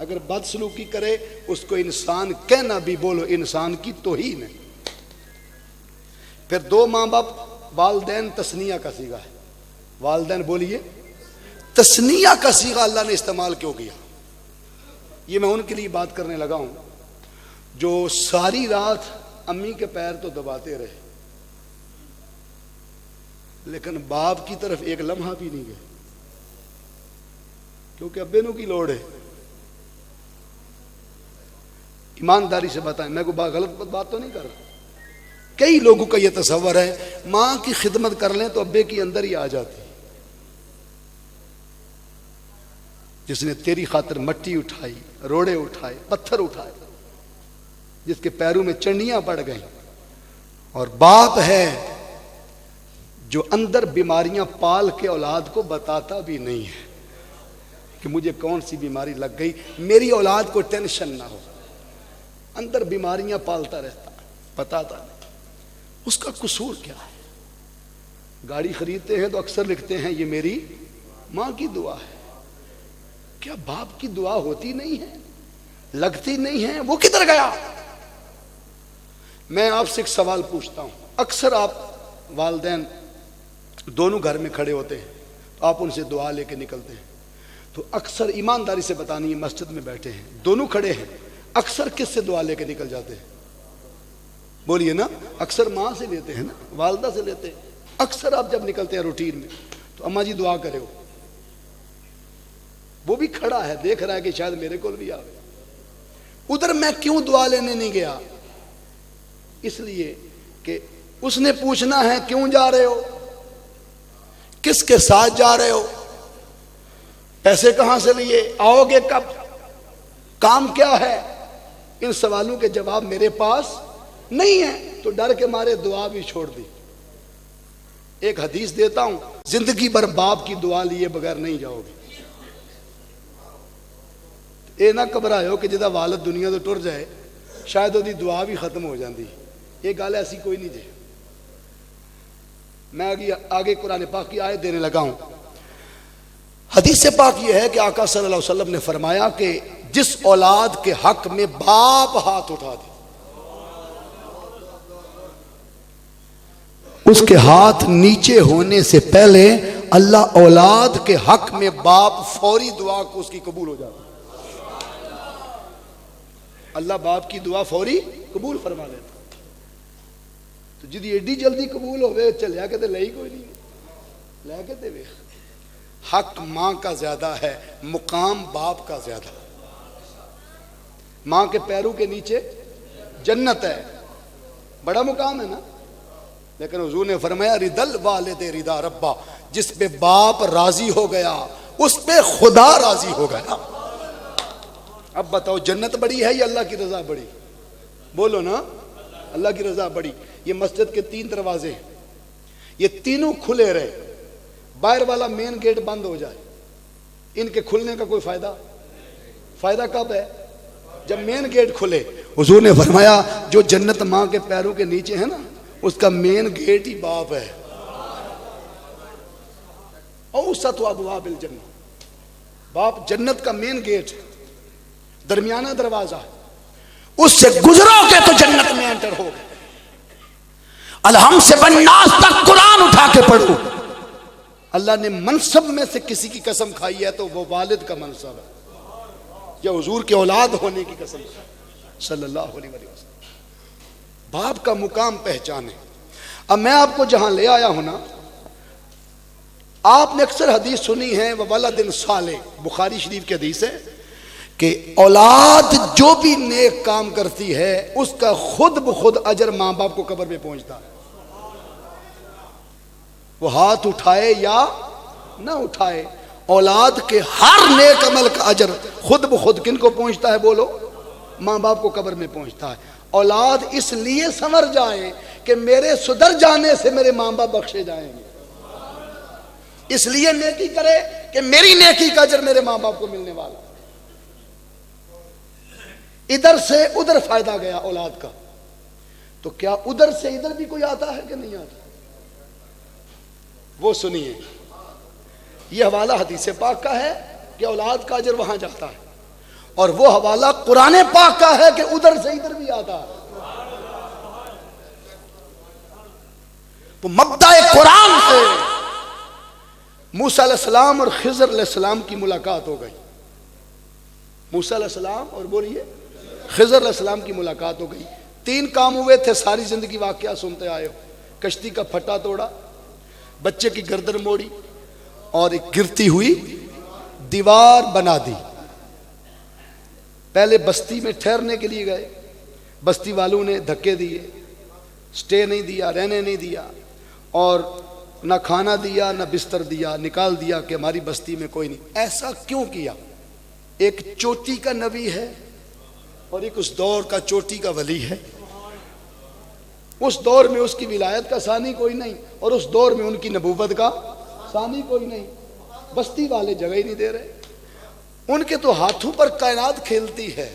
Speaker 1: اگر بد سلوکی کرے اس کو انسان کہنا بھی بولو انسان کی توہین ہے۔ پھر دو ماں باپ، والدین تثنیہ کا صیغہ ہے، والدین بولیے تثنیہ کا صیغہ اللہ نے استعمال کیوں کیا؟ یہ میں ان کے لیے بات کرنے لگا ہوں جو ساری رات امی کے پیر تو دباتے رہے لیکن باپ کی طرف ایک لمحہ بھی نہیں گئے، کیونکہ ابے نو کی لوڑ ہے۔ ایمانداری سے بتائیں، میں کوئی غلط بات تو نہیں کر رہا۔ کئی لوگوں کا یہ تصور ہے ماں کی خدمت کر لیں تو ابے کی اندر ہی آ جاتی، جس نے تیری خاطر مٹی اٹھائی، روڑے اٹھائے، پتھر اٹھائے، جس کے پیروں میں چنڈیاں پڑ گئیں، اور باپ ہے جو اندر بیماریاں پال کے اولاد کو بتاتا بھی نہیں ہے کہ مجھے کون سی بیماری لگ گئی، میری اولاد کو ٹینشن نہ ہو، اندر بیماریاں پالتا رہتا، بتاتا نہیں۔ اس کا قصور کیا ہے؟ گاڑی خریدتے ہیں تو اکثر لکھتے ہیں یہ میری ماں کی دعا ہے۔ کیا باپ کی دعا ہوتی نہیں ہے، لگتی نہیں ہے؟ وہ کدھر گیا؟ میں آپ سے ایک سوال پوچھتا ہوں، اکثر آپ والدین دونوں گھر میں کھڑے ہوتے ہیں تو آپ ان سے دعا لے کے نکلتے ہیں، تو اکثر ایمانداری سے بتانی ہے، مسجد میں بیٹھے ہیں، دونوں کھڑے ہیں، اکثر کس سے دعا لے کے نکل جاتے ہیں؟ بولیے نا، اکثر ماں سے لیتے ہیں نا، والدہ سے لیتے ہیں۔ اکثر آپ جب نکلتے ہیں روٹین میں تو اماں جی دعا کرے ہو، وہ بھی کھڑا ہے، دیکھ رہا ہے کہ شاید میرے کو بھی آئے۔ ادھر میں کیوں دعا لینے نہیں گیا؟ اس لیے کہ اس نے پوچھنا ہے کیوں جا رہے ہو، کس کے ساتھ جا رہے ہو، پیسے کہاں سے لیے، آؤ گے کب، کام کیا ہے؟ ان سوالوں کے جواب میرے پاس نہیں ہے، تو ڈر کے مارے دعا بھی چھوڑ دی۔ ایک حدیث دیتا ہوں، زندگی بھر باپ کی دعا لیے بغیر نہیں جاؤ گے۔ اے نہ گھبرائیو کہ جدا والد دنیا تو ٹر جائے، شاید وہ دعا بھی ختم ہو جاندی، یہ گل ایسی کوئی نہیں جی۔ میں آگے قرآن پاک کی آیت دینے لگا ہوں۔ حدیث پاک یہ ہے کہ آقا صلی اللہ علیہ وسلم نے فرمایا کہ جس اولاد کے حق میں باپ ہاتھ اٹھا دے، اس کے ہاتھ نیچے ہونے سے پہلے اللہ اولاد کے حق میں باپ فوری دعا کو اس کی قبول ہو جاتا ہے۔ اللہ باپ کی دعا فوری قبول فرما لیتا۔ تو جدی ایڈی جلدی قبول ہوئے چلیا کہ لے ہی کوئی نہیں، لے کے دے۔ حق ماں کا زیادہ ہے، مقام باپ کا زیادہ۔ ماں کے پیروں کے نیچے جنت ہے، بڑا مقام ہے نا، لیکن حضور نے فرمایا ردل والد ردا ربا، جس پہ باپ راضی ہو گیا اس پہ خدا راضی ہو گیا۔ اب بتاؤ جنت بڑی ہے یا اللہ کی رضا بڑی؟ بولو نا، اللہ کی رضا بڑی۔ یہ مسجد کے 3 دروازے ہیں، یہ تینوں کھلے رہے، باہر والا مین گیٹ بند ہو جائے، ان کے کھلنے کا کوئی فائدہ کب ہے؟ جب مین گیٹ کھلے۔ حضور نے فرمایا جو جنت ماں کے پیروں کے نیچے ہے نا، اس کا مین گیٹ ہی باپ ہے۔ اوسط ابواب الجنہ، باپ جنت کا مین گیٹ ہے، درمیانہ دروازہ ہے، اس سے گزرو گے تو جنت میں انٹر ہو گے۔ الحم سے بالناس تک قرآن اٹھا کے پڑھو۔ اللہ نے منصب میں سے کسی کی قسم کھائی ہے تو وہ والد کا منصب ہے، یا حضور کے اولاد ہونے کی قسم صلی اللہ علیہ وسلم۔ باپ کا مقام پہچانے۔ اب میں آپ کو جہاں لے آیا ہوں نا، آپ نے اکثر حدیث سنی ہے وَوَلَدٍ صَالِحٍ، بخاری شریف کی حدیث ہے کہ اولاد جو بھی نیک کام کرتی ہے اس کا خود بخود اجر ماں باپ کو قبر میں پہنچتا ہے، وہ ہاتھ اٹھائے یا نہ اٹھائے۔ اولاد کے ہر نیک عمل کا اجر خود بخود کن کو پہنچتا ہے؟ بولو، ماں باپ کو قبر میں پہنچتا ہے۔ اولاد اس لیے سنور جائے کہ میرے سدھر جانے سے میرے ماں باپ بخشے جائیں گے، اس لیے نیکی کرے کہ میری نیکی کا اجر میرے ماں باپ کو ملنے والا۔ ادھر سے ادھر فائدہ گیا اولاد کا، تو کیا ادھر سے ادھر بھی کوئی آتا ہے کہ نہیں آتا؟ وہ سنیے، یہ حوالہ حدیث پاک کا ہے کہ اولاد کا اجر وہاں جاتا ہے، اور وہ حوالہ قرآن پاک کا ہے کہ ادھر سے ادھر بھی آتا ہے۔ تو مبدأ قرآن سے موسیٰ علیہ السلام اور خضر علیہ السلام کی ملاقات ہو گئی۔ موسیٰ علیہ السلام اور بولیے خضر علیہ السلام کی ملاقات ہو گئی۔ 3 کام ہوئے تھے، ساری زندگی واقعہ سنتے آئے ہو۔ کشتی کا پھٹا توڑا، بچے کی گردن موڑی، اور ایک گرتی ہوئی دیوار بنا دی۔ پہلے بستی میں ٹھہرنے کے لیے گئے، بستی والوں نے دھکے دیے، سٹے نہیں دیا، رہنے نہیں دیا، اور نہ کھانا دیا نہ بستر دیا، نکال دیا کہ ہماری بستی میں کوئی نہیں۔ ایسا کیوں کیا؟ ایک چوٹی کا نبی ہے اور ایک اس دور کا چوٹی کا ولی ہے. اس دور میں اس کی ولایت کا ثانی کوئی نہیں اور اس دور میں ان کی نبوت کا ثانی کوئی نہیں. بستی والے جگہ ہی نہیں دے رہے. ان کے تو ہاتھوں پر کائنات کھیلتی ہے.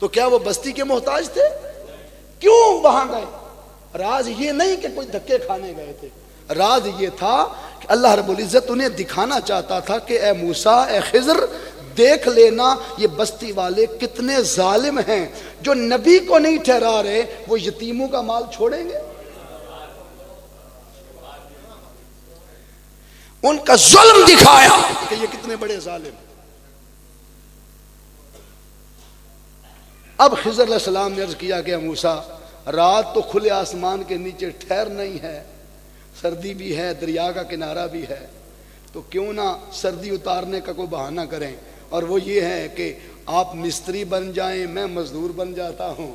Speaker 1: تو کیا وہ بستی کے محتاج تھے؟ کیوں وہاں گئے؟ راز یہ نہیں کہ کوئی دھکے کھانے گئے تھے. راز یہ تھا کہ اللہ رب العزت انہیں دکھانا چاہتا تھا کہ اے موسیٰ، اے خضر، دیکھ لینا یہ بستی والے کتنے ظالم ہیں. جو نبی کو نہیں ٹھہرا رہے وہ یتیموں کا مال چھوڑیں گے؟ ان کا ظلم دکھایا کہ یہ کتنے بڑے ظالم. اب خضر علیہ السلام نے عرض کیا کہ موسیٰ، رات تو کھلے آسمان کے نیچے ٹھہر نہیں ہے، سردی بھی ہے، دریا کا کنارہ بھی ہے، تو کیوں نہ سردی اتارنے کا کوئی بہانہ کریں. اور وہ یہ ہے کہ آپ مستری بن جائیں، میں مزدور بن جاتا ہوں،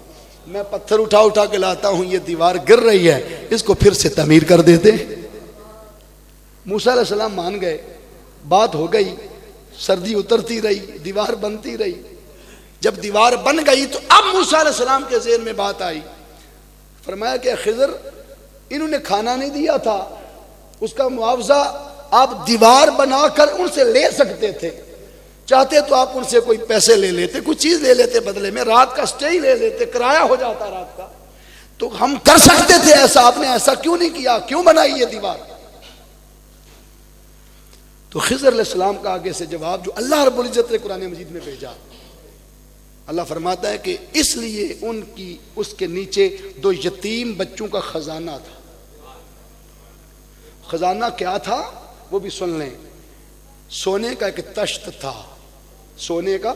Speaker 1: میں پتھر اٹھا کے لاتا ہوں، یہ دیوار گر رہی ہے، اس کو پھر سے تعمیر کر دیتے. موسیٰ علیہ السلام مان گئے. بات ہو گئی، سردی اترتی رہی، دیوار بنتی رہی. جب دیوار بن گئی تو اب موسیٰ علیہ السلام کے ذہن میں بات آئی. فرمایا کہ خضر، انہوں نے کھانا نہیں دیا تھا، اس کا معاوضہ آپ دیوار بنا کر ان سے لے سکتے تھے. چاہتے تو آپ ان سے کوئی پیسے لے لیتے، کوئی چیز لے لیتے بدلے میں، رات کا سٹے ہی لے لیتے، کرایہ ہو جاتا رات کا. تو ہم کر سکتے تھے ایسا، آپ نے ایسا کیوں نہیں کیا؟ کیوں بنائی یہ دیوار؟ تو خضر علیہ السلام کا آگے سے جواب جو اللہ رب العزت نے قرآن مجید میں بھیجا. اللہ فرماتا ہے کہ اس لیے ان کی اس کے نیچے 2 یتیم بچوں کا خزانہ تھا. خزانہ کیا تھا وہ بھی سن لیں. سونے کا ایک تشت تھا، سونے کا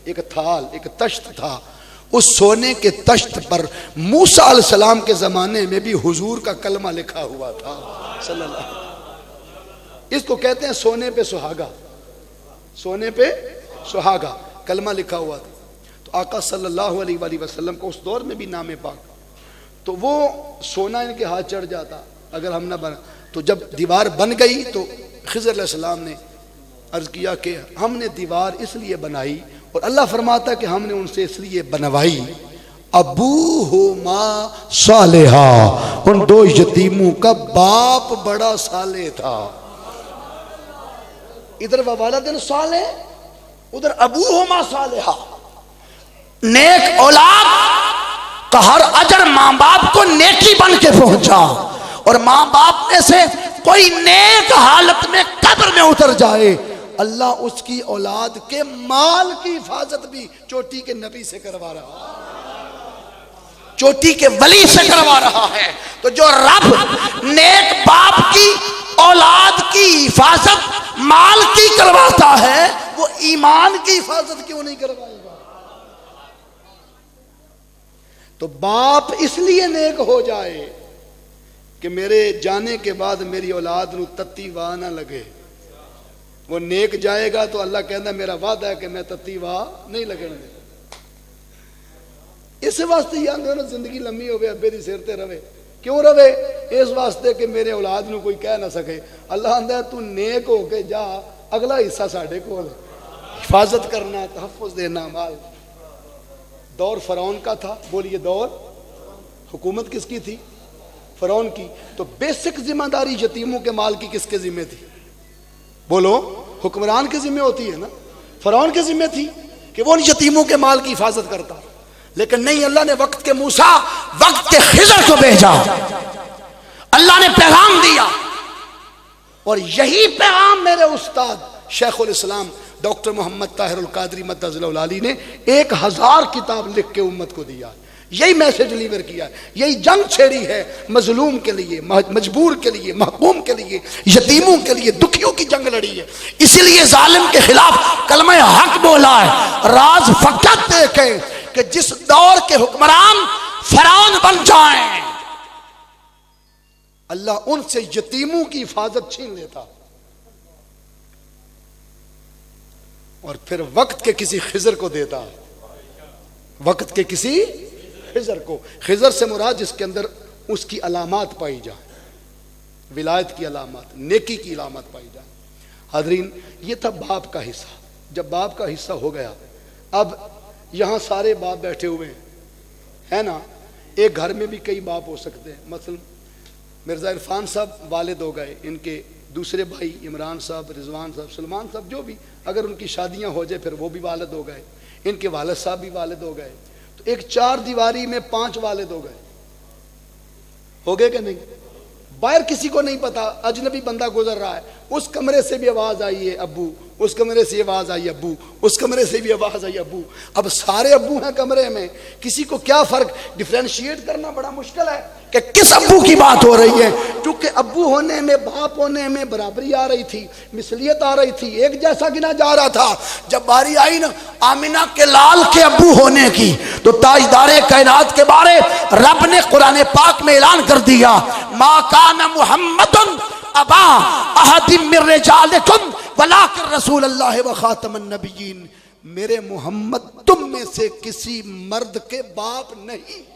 Speaker 1: ایک تھال، ایک تشت تھا. اس سونے کے تشت پر موسیٰ علیہ السلام کے زمانے میں بھی حضور کا کلمہ لکھا ہوا تھا صلی اللہ علیہ وسلم. اس کو کہتے ہیں سونے پہ سہاگا. سونے پہ سہاگا کلمہ لکھا ہوا تھا. تو آقا صلی اللہ علیہ وآلہ وسلم کو اس دور میں بھی نام پاک. تو وہ سونا ان کے ہاتھ چڑھ جاتا اگر ہم نہ بنا. تو جب دیوار بن گئی تو خضر علیہ السلام نے عرض کیا کہ ہم نے دیوار اس لیے بنائی، اور اللہ فرماتا کہ ہم نے ان سے اس لیے بنوائی، ابوہما صالحا، ان 2 یتیموں کا باپ بڑا صالح تھا. ادھر ووالدن صالح، ادھر ابوہما صالحا. نیک اولاد کا ہر اجر ماں باپ کو نیکی بن کے پہنچا، اور ماں باپ میں سے کوئی نیک حالت میں قبر میں اتر جائے، اللہ اس کی اولاد کے مال کی حفاظت بھی چوٹی کے نبی سے کروا رہا ہے، چوٹی کے ولی سے کروا رہا ہے. تو جو رب نیک باپ کی اولاد کی حفاظت مال کی کرواتا ہے، وہ ایمان کی حفاظت کیوں نہیں کروائے گا؟ تو باپ اس لیے نیک ہو جائے کہ میرے جانے کے بعد میری اولاد نو تتی واہ نہ لگے. وہ نیک جائے گا تو اللہ کہنا میرا وعدہ ہے کہ میں تتی واہ نہیں لگنے دے. اس واسطے یہ آندھو نا زندگی لمبی ہوئے ابے دی سیرتے روے. کیوں روے؟ اس واسطے کہ میرے اولاد نو کوئی کہہ نہ سکے اللہ آندھا تو نیک ہو کے جا، اگلا حصہ ساڑھے کو ہے، حفاظت کرنا، تحفظ دینا مال. دور فرعون کا تھا. بولیے دور حکومت کس کی تھی؟ فرعون کی. تو بیسک ذمہ داری یتیموں کے مال کی کس کے ذمہ تھی؟ بولو، حکمران کے ذمہ ہوتی ہے نا. فرعون کے ذمہ تھی کہ وہ ان یتیموں کے مال کی حفاظت کرتا. لیکن نہیں، اللہ نے وقت کے موسیٰ، وقت کے خضر کو بھیجا. اللہ نے پیغام دیا، اور یہی پیغام میرے استاد شیخ الاسلام ڈاکٹر محمد طاہر القادری مدظ اللہ علی نے 1000 کتاب لکھ کے امت کو دیا. یہی میسج ڈلیور کیا، یہی جنگ چھیڑی ہے مظلوم کے لیے، مجبور کے لیے، محکوم کے لیے، یتیموں کے لیے، دکھیوں کی جنگ لڑی ہے. اسی لیے ظالم کے خلاف کلمہ حق بولا ہے. راز فقط دیکھیں کہ جس دور کے حکمران فرعون بن جائیں، اللہ ان سے یتیموں کی حفاظت چھین لیتا، اور پھر وقت کے کسی خضر کو دیتا. وقت کے کسی خضر کو. خضر سے مراد جس کے اندر اس کی علامات پائی جائیں، ولایت کی علامات، نیکی کی علامات پائی جائیں. حاضرین، یہ تھا باپ کا حصہ. جب باپ کا حصہ ہو گیا، اب یہاں سارے باپ بیٹھے ہوئے ہیں، ہے نا؟ ایک گھر میں بھی کئی باپ ہو سکتے ہیں. مثلا مرزا عرفان صاحب والد ہو گئے، ان کے دوسرے بھائی عمران صاحب، رضوان صاحب، سلمان صاحب، جو بھی، اگر ان کی شادیاں ہو جائے پھر وہ بھی والد ہو گئے. ان کے والد صاحب بھی والد ہو گئے. تو ایک 4 دیواری میں 5 والد ہو گئے. ہو گئے کہ نہیں؟ باہر کسی کو نہیں پتا، اجنبی بندہ گزر رہا ہے، اس کمرے سے بھی آواز آئی ہے ابو، اس کمرے سے آواز آئی ابو، اس کمرے سے بھی آواز آئی ابو. اب سارے ابو ہیں کمرے میں، کسی کو کیا فرق ڈیفرینشیٹ کرنا بڑا مشکل ہے کہ کس ابو کی بات ہو رہی ہے. کیونکہ ابو ہونے میں، باپ ہونے میں برابری آ رہی تھی، مثلیت آ رہی تھی، ایک جیسا گنا جا رہا تھا. جب باری آئی نا آمینہ کے لال کے ابو ہونے کی، تو تاجدار کائنات کے بارے رب نے قرآن پاک میں اعلان کر دیا، ما کان محمد ابا احد من رجالکم ولکن رسول اللہ و خاتم النبیین. میرے محمد تم میں سے کسی مرد کے باپ نہیں.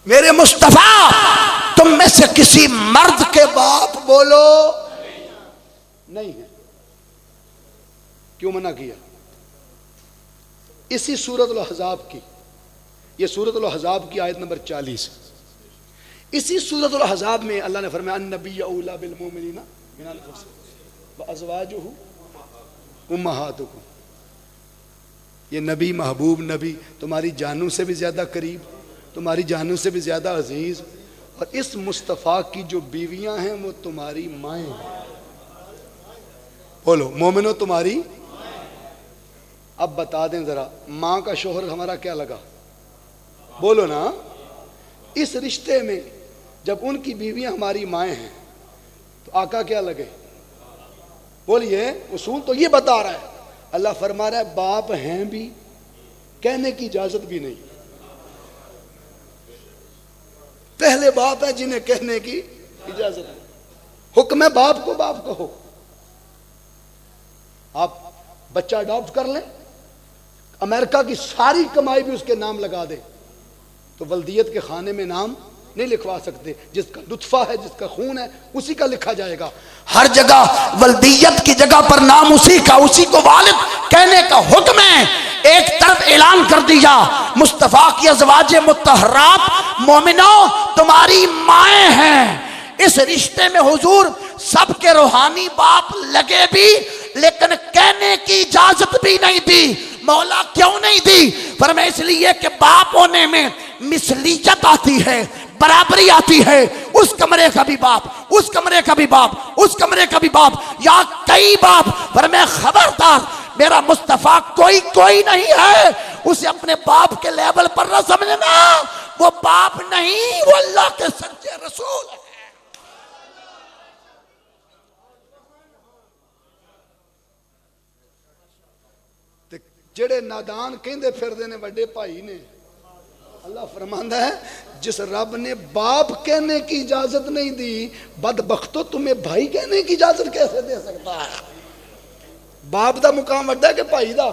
Speaker 1: میرے مصطفیٰ تم میں سے کسی مرد کے باپ بولو نہیں ہے. کیوں منع کیا؟ اسی سورۃ الاحزاب کی، یہ سورۃ الاحزاب کی آیت نمبر 40، اسی سورۃ الاحزاب میں اللہ نے فرمایا النبی اولی بالمؤمنین من انفسہم وازواجہ امہاتکم. یہ نبی، محبوب نبی، تمہاری جانوں سے بھی زیادہ قریب، تمہاری جانوں سے بھی زیادہ عزیز، اور اس مصطفیٰ کی جو بیویاں ہیں وہ تمہاری مائیں ہیں. بولو مومنو تمہاری. اب بتا دیں ذرا، ماں کا شوہر ہمارا کیا لگا؟ بولو نا. اس رشتے میں جب ان کی بیویاں ہماری مائیں ہیں تو آقا کیا لگے؟ بولیے. اصول تو یہ بتا رہا ہے. اللہ فرما رہا ہے باپ ہیں بھی، کہنے کی اجازت بھی نہیں. پہلے باپ ہے جنہیں کہنے کی اجازت ہے. حکم ہے باپ کو باپ کہو. آپ بچہ اڈاپٹ کر لیں، امریکہ کی ساری کمائی بھی اس کے نام لگا دیں تو ولدیت کے خانے میں نام نہیں لکھوا سکتے. جس کا لطفہ ہے، جس کا خون ہے، اسی کا لکھا جائے گا. ہر جگہ ولدیت کی جگہ پر نام اسی کا، اسی کو والد کہنے کا حکم ہے. ایک طرف اعلان کر دیا مصطفیٰ کی ازواج مطہرات مومنوں تمہاری مائیں ہیں. اس رشتے میں حضور سب کے روحانی باپ لگے بھی، لیکن کہنے کی اجازت بھی نہیں دی. مولا کیوں نہیں دی؟ فرمایا اس لیے کہ باپ ہونے میں مثلیت آتی ہے، برابری آتی ہے. اس کمرے کا بھی باپ، اس کمرے کا بھی باپ، اس کمرے کا بھی باپ، یا کئی باپ. فرمایا خبردار، میرا مصطفیٰ کوئی نہیں ہے، اسے اپنے باپ کے لیول پر نہ سمجھنا. وہ باپ نہیں، وہ اللہ کے سچے رسول ہیں. جڑے نادان کہندے پھردے نے وڈے بھائی نے. اللہ فرماندا ہے جس رب نے باپ کہنے کی اجازت نہیں دی، بدبختو تمہیں بھائی کہنے کی اجازت کیسے دے سکتا ہے؟ باپ دا مقام وڈا ہے کہ بھائی دا؟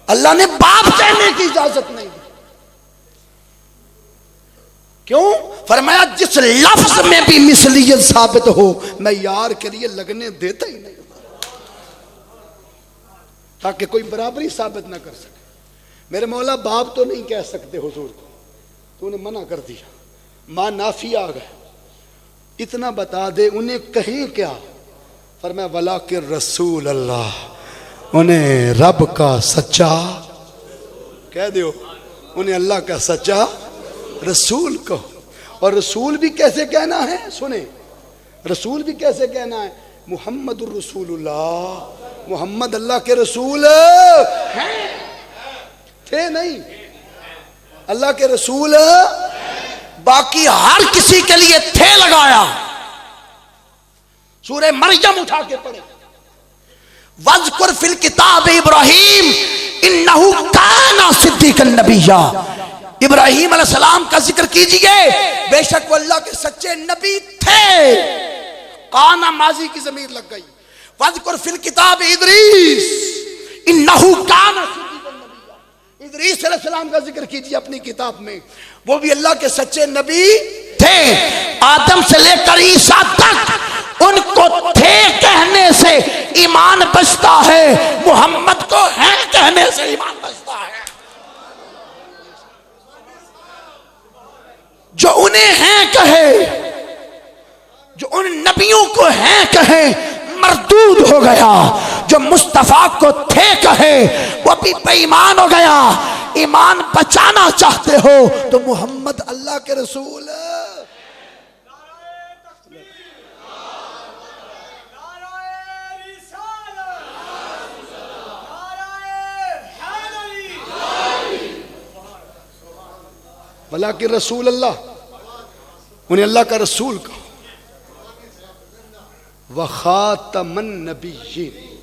Speaker 1: اللہ نے باپ کہنے کی اجازت نہیں دی. کیوں؟ فرمایا جس لفظ میں بھی مثلیت ثابت ہو میں یار کے لیے لگنے دیتا ہی نہیں، تاکہ کوئی برابری ثابت نہ کر سکے. میرے مولا باپ تو نہیں کہہ سکتے حضور کو، تو انہیں منع کر دیا. ماں نافی آ گئے. اتنا بتا دے انہیں کہیں کیا؟ فرمایا ولیکن رسول اللہ، انہیں رب کا سچا کہہ دیو، انہیں اللہ کا سچا رسول کہو. اور رسول بھی کیسے کہنا ہے؟ سنیں، رسول بھی کیسے کہنا ہے؟ محمد الرسول اللہ. محمد اللہ کے رسول ہیں، تھے نہیں، اللہ کے رسول. باقی ہر کسی کے لیے تھے لگایا. سورہ مریم اٹھا کے پڑھے، وَاذْكُرْ فِي الْكِتَابِ إِبْرَاهِيمَ إِنَّهُ كَانَ صِدِّيقًا نَبِيًّا. ابراہیم علیہ السلام کا ذکر کیجئے، بے شک وہ اللہ کے سچے نبی تھے۔ کانا ماضی کی ضمیر لگ گئی۔ وَاذْكُرْ فِي الْكِتَابِ ادریس اِنَّهُ كَانَ صِدِّيقًا نَبِيًّا۔ ادریس علیہ السلام کا ذکر کیجئے اپنی کتاب میں، وہ بھی اللہ کے سچے نبی تھے۔ آدم سے لے کر عیسیٰ تک ان کو تھے کہنے سے ایمان بچتا ہے، محمد کو ہیں کہنے سے ایمان بچتا ہے۔ جو انہیں ہیں کہے، جو ان نبیوں کو ہیں کہے، مردود ہو گیا۔ جو مصطفیٰ کو تھے کہے، وہ بھی بے ایمان ہو گیا۔ ایمان بچانا چاہتے ہو تو محمد اللہ کے رسول۔ ولیکن رسول اللہ، انہیں اللہ کا رسول کہو۔ وخاتم النبیین،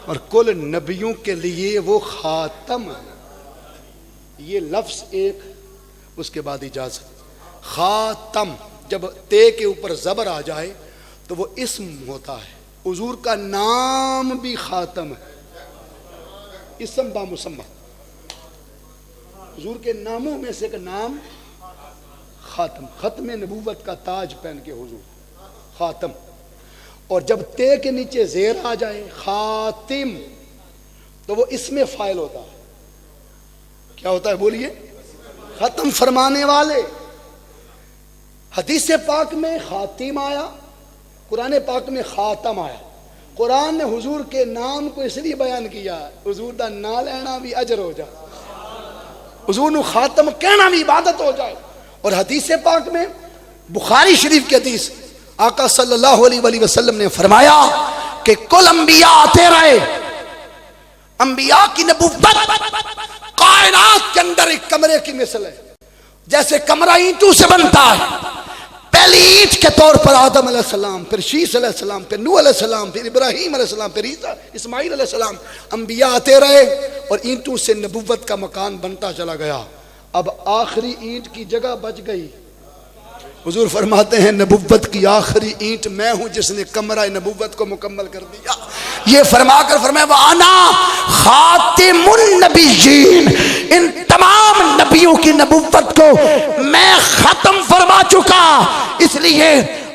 Speaker 1: اور کل نبیوں کے لیے وہ خاتم ہے۔ یہ لفظ ایک، اس کے بعد اجازت۔ خاتم جب تے کے اوپر زبر آ جائے تو وہ اسم ہوتا ہے۔ حضور کا نام بھی خاتم ہے، اسم با مسمى۔ حضور کے ناموں میں سے ایک نام خاتم، ختم نبوت کا تاج پہن کے حضور خاتم۔ اور جب تے کے نیچے زیر آ جائے خاتم تو وہ اسم فاعل ہوتا ہے۔ کیا ہوتا ہے بولیے؟ ختم فرمانے والے۔ حدیث پاک میں خاتم آیا، قرآن پاک میں خاتم آیا۔ قرآن نے حضور کے نام کو اس لیے بیان کیا حضور دا نا لینا بھی اجر ہو جائے، حضور نو خاتم کہنا بھی عبادت ہو جائے۔ اور حدیث پاک میں بخاری شریف کی حدیث، آقا صلی اللہ علیہ وآلہ وسلم نے فرمایا کہ کل انبیاء آتے رہے، انبیاء کی نبوت کائنات کے اندر ایک کمرے کی مثل ہے، جیسے کمرہ اینٹوں سے بنتا ہے۔ پہلی اینٹ کے طور پر آدم علیہ السلام، پھر شیس علیہ السلام، پھر نوح علیہ السلام، پھر ابراہیم علیہ السلام، پھر عیسیٰ اسماعیل علیہ السلام، انبیاء آتے رہے اور اینٹوں سے نبوت کا مکان بنتا چلا گیا۔ اب آخری اینٹ کی جگہ بچ گئی۔ حضور فرماتے ہیں نبوت کی آخری اینٹ میں ہوں جس نے کمرہ نبوت کو مکمل کر دیا۔ یہ فرما کر فرمایا وَأَنَا خَاتِمُ النَّبِيِّينَ، ان تمام نبیوں کی نبوت کو میں ختم فرما چکا۔ اس لیے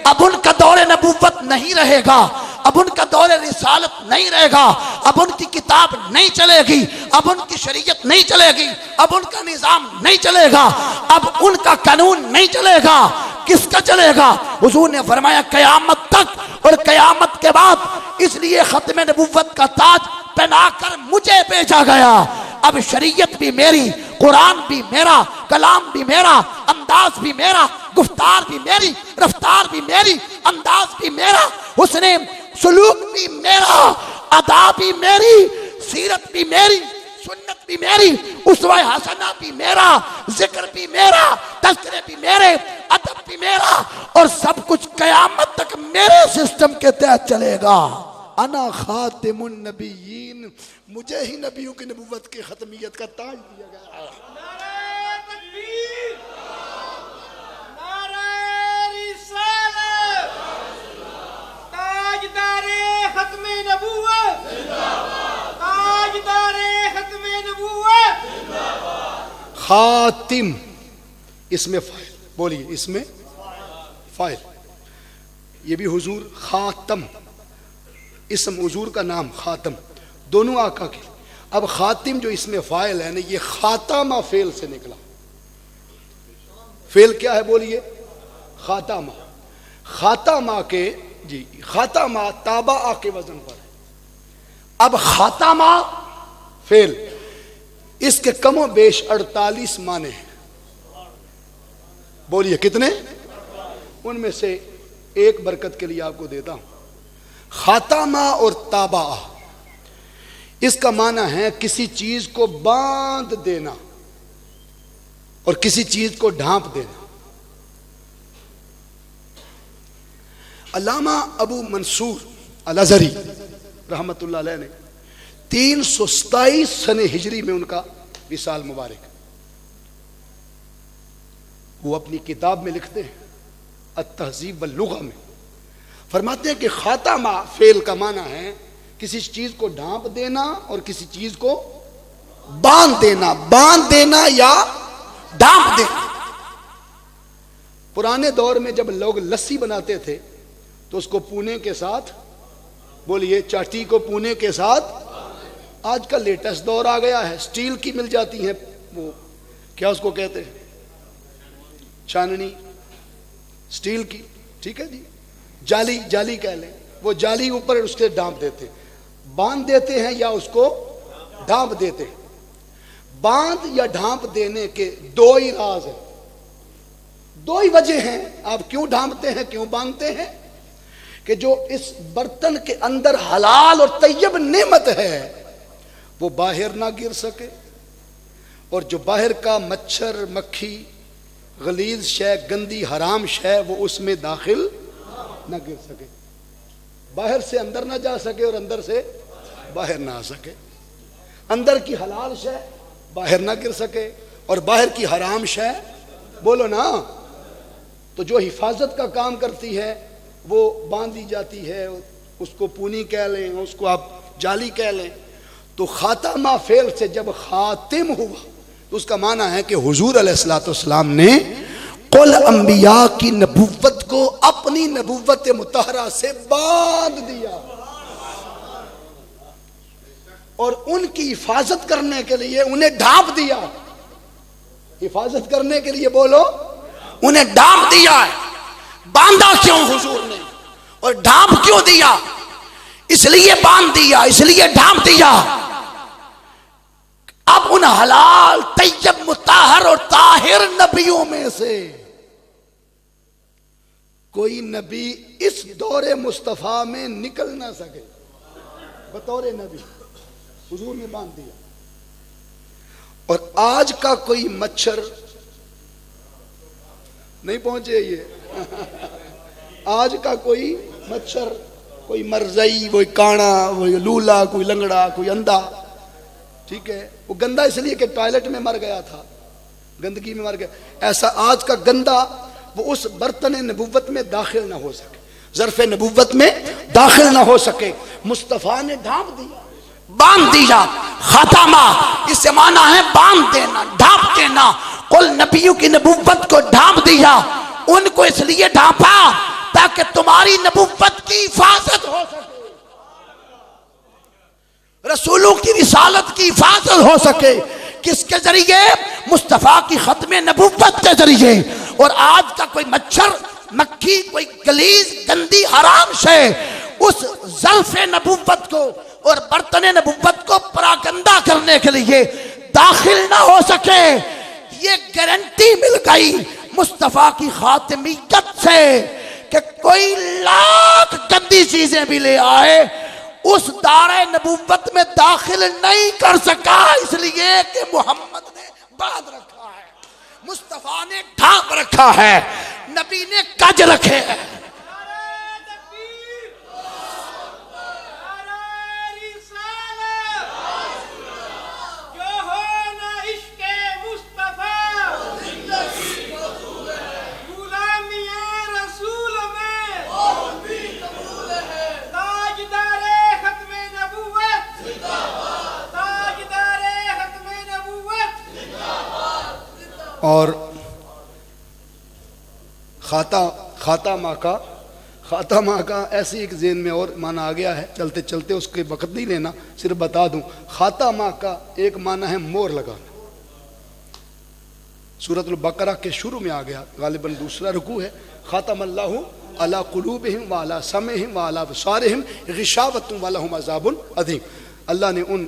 Speaker 1: اب ان کا دور نبوت نہیں رہے گا، اب ان کا دور رسالت نہیں رہے گا، اب ان کی کتاب نہیں چلے گی، اب ان کی شریعت نہیں چلے گی، اب ان کا نظام نہیں چلے گا، اب ان کا قانون نہیں چلے گا۔ کس کا چلے گا؟ حضور نے فرمایا قیامت تک اور قیامت کے بعد۔ اس لیے ختم نبوت کا تاج پہنا کر مجھے بھیجا گیا۔ اب شریعت بھی میری، قرآن بھی میرا، کلام بھی میرا، انداز بھی میرا، گفتار بھی میری، رفتار بھی میری، انداز بھی میرا، حسن سلوک بھی میرا، ادا بھی میری، سیرت بھی میری، سنت بھی میری، اسوہ حسنہ بھی میرا، ذکر بھی میرا، تذکرے بھی میرے، ادب بھی میرا، اور سب کچھ قیامت تک میرے سسٹم کے تحت چلے گا۔ انا خاتم النبیین، مجھے ہی نبیوں کی نبوت کی ختمیت کا تاج دیا گیا ہے۔
Speaker 2: نعرہ تکبیر، نعرہ رسالت، تاجدار ختم نبوت، تاجدار ختم نبوت۔
Speaker 1: خاتم اس میں فائل، بولیے اس میں فائل، یہ بھی حضور خاتم، اسم حضور کا نام خاتم، دونوں آقا کے۔ اب خاتم جو اس میں فائل ہے نا، یہ خاتمہ فعل سے نکلا۔ فعل کیا ہے بولیے؟ خاتمہ۔ خاتمہ کے جی خاتمہ تابعہ کے وزن پر ہے۔ اب خاتمہ فعل، اس کے کم و بیش 48 معنی ہیں۔ بولیے کتنے؟ ان میں سے ایک برکت کے لیے آپ کو دیتا ہوں۔ خاتمہ اور تابعہ، اس کا معنی ہے کسی چیز کو باندھ دینا اور کسی چیز کو ڈھانپ دینا۔ علامہ ابو منصور الازہری رحمت اللہ علیہ نے 327 سنہ ہجری میں ان کا وصال مبارک، وہ اپنی کتاب میں لکھتے ہیں التہذیب واللغہ میں، فرماتے ہیں کہ خاتمہ فعل کا معنی ہے کسی چیز کو ڈھانپ دینا اور کسی چیز کو باندھ دینا یا ڈھانپ دینا۔ پرانے دور میں جب لوگ لسی بناتے تھے تو اس کو پونے کے ساتھ، بولیے، چاٹی کو پونے کے ساتھ، آج کا لیٹسٹ دور آ گیا ہے، سٹیل کی مل جاتی ہیں، وہ کیا اس کو کہتے ہیں، چاننی، سٹیل کی، ٹھیک ہے جی، جالی کہہ لیں، وہ جالی اوپر اس کے ڈھانپ دیتے ہیں، باندھ دیتے ہیں یا اس کو ڈھانپ دیتے ہیں۔ باندھ یا ڈھانپ دینے کے دو ہی راز ہیں، دو ہی وجہ ہیں آپ کیوں ڈھانپتے ہیں، کیوں باندھتے ہیں، کہ جو اس برتن کے اندر حلال اور طیب نعمت ہے وہ باہر نہ گر سکے، اور جو باہر کا مچھر مکھی غلیظ شے، گندی حرام شے، وہ اس میں داخل نہ گر سکے، باہر سے اندر نہ جا سکے اور اندر سے باہر نہ آ سکے، اندر کی حلال شے باہر نہ گر سکے اور باہر کی حرام شے، بولو نا، تو جو حفاظت کا کام کرتی ہے وہ باندھی جاتی ہے، اس کو پونی کہہ لیں، اس کو آپ جالی کہہ لیں۔ تو خاتمہ فعل سے جب خاتم ہوا تو اس کا معنی ہے کہ حضور علیہ السلام نے کل انبیاء کی نبوت کو اپنی نبوت مطہرہ سے باندھ دیا، اور ان کی حفاظت کرنے کے لیے انہیں ڈھانپ دیا، حفاظت کرنے کے لیے بولو، انہیں ڈھانپ دیا ہے۔ باندھا کیوں حضور نے اور ڈھانپ کیوں دیا؟ اس لیے باندھ دیا، اس لیے ڈھانپ دیا، اب ان حلال طیب مطہر اور طاہر نبیوں میں سے کوئی نبی اس دور مصطفیٰ میں نکل نہ سکے بطور نبی، حضور نے باندھ دیا۔ اور آج کا کوئی مچھر نہیں پہنچے، یہ آج کا کوئی مچھر، کوئی مرزئی، کوئی کانا، کوئی لولا، کوئی لنگڑا، کوئی اندھا، ٹھیک ہے، وہ گندا اس لیے کہ ٹوائلٹ میں مر گیا تھا، گندگی میں مر گیا، ایسا آج کا گندا وہ اس برتن نبوت میں داخل نہ ہو سکے، ظرف نبوت میں داخل نہ ہو سکے۔ مصطفیٰ نے ڈھانپ دیا، باندھ دیا۔ خاتمہ اس سے معنی ہے باندھ دینا، ڈھانپ دینا۔ کل نبیوں کی نبوت کو ڈھانپ دیا، ان کو اس لیے ڈھانپا تاکہ تمہاری نبوت کی حفاظت ہو سکے، رسولوں کی رسالت کی حفاظت ہو سکے۔ کس کے ذریعے؟ مصطفیٰ کی ختم نبوت کے ذریعے۔ اور آج کا کوئی مچھر مکھی، کوئی غلیظ گندی حرام شے اس ظرف نبوت کو اور برتن نبوت کو پراگندہ کرنے کے لیے داخل نہ ہو سکے۔ یہ گارنٹی مل گئی مصطفیٰ کی خاتمیت سے کہ کوئی لاکھ گندی چیزیں بھی لے آئے اس دائرہ نبوت میں داخل نہیں کر سکا، اس لیے کہ محمد نے باندھ رکھا ہے، مصطفیٰ نے ڈھانپ رکھا ہے، نبی نے کج رکھے ہیں۔ اور خاتمہ کا ایسی ایک ذہن میں اور معنی آ گیا ہے، چلتے چلتے اس کے وقت نہیں لینا، صرف بتا دوں، خاتمہ کا ایک معنی ہے مور لگانا۔ سورۃ البقرہ کے شروع میں آ گیا، غالباً دوسرا رکوع ہے، خاتم اللہ علی قلوبہم وعلی سمعہم وعلی ابصارہم غشاوۃ ولہم عذاب عظیم۔ اللہ نے ان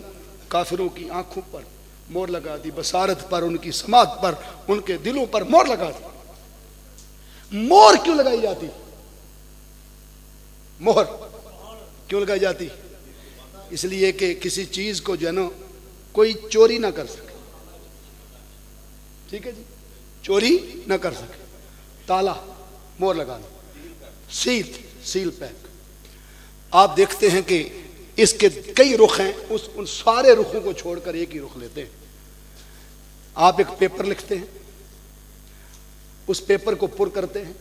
Speaker 1: کافروں کی آنکھوں پر مور لگا دی، بصارت پر، ان کی سماعت پر، ان کے دلوں پر مور لگا دی۔ مور کیوں لگائی جاتی؟ مہر کیوں لگائی جاتی؟ اس لیے کہ کسی چیز کو جو ہے نا کوئی چوری نہ کر سکے، ٹھیک ہے جی، چوری نہ کر سکے۔ تالا، مور لگانا، سیل پیک۔ آپ دیکھتے ہیں کہ اس کے کئی رخ ہیں، ان سارے رخوں کو چھوڑ کر ایک ہی رخ لیتے ہیں۔ آپ ایک پیپر لکھتے ہیں، اس پیپر کو پر کرتے ہیں.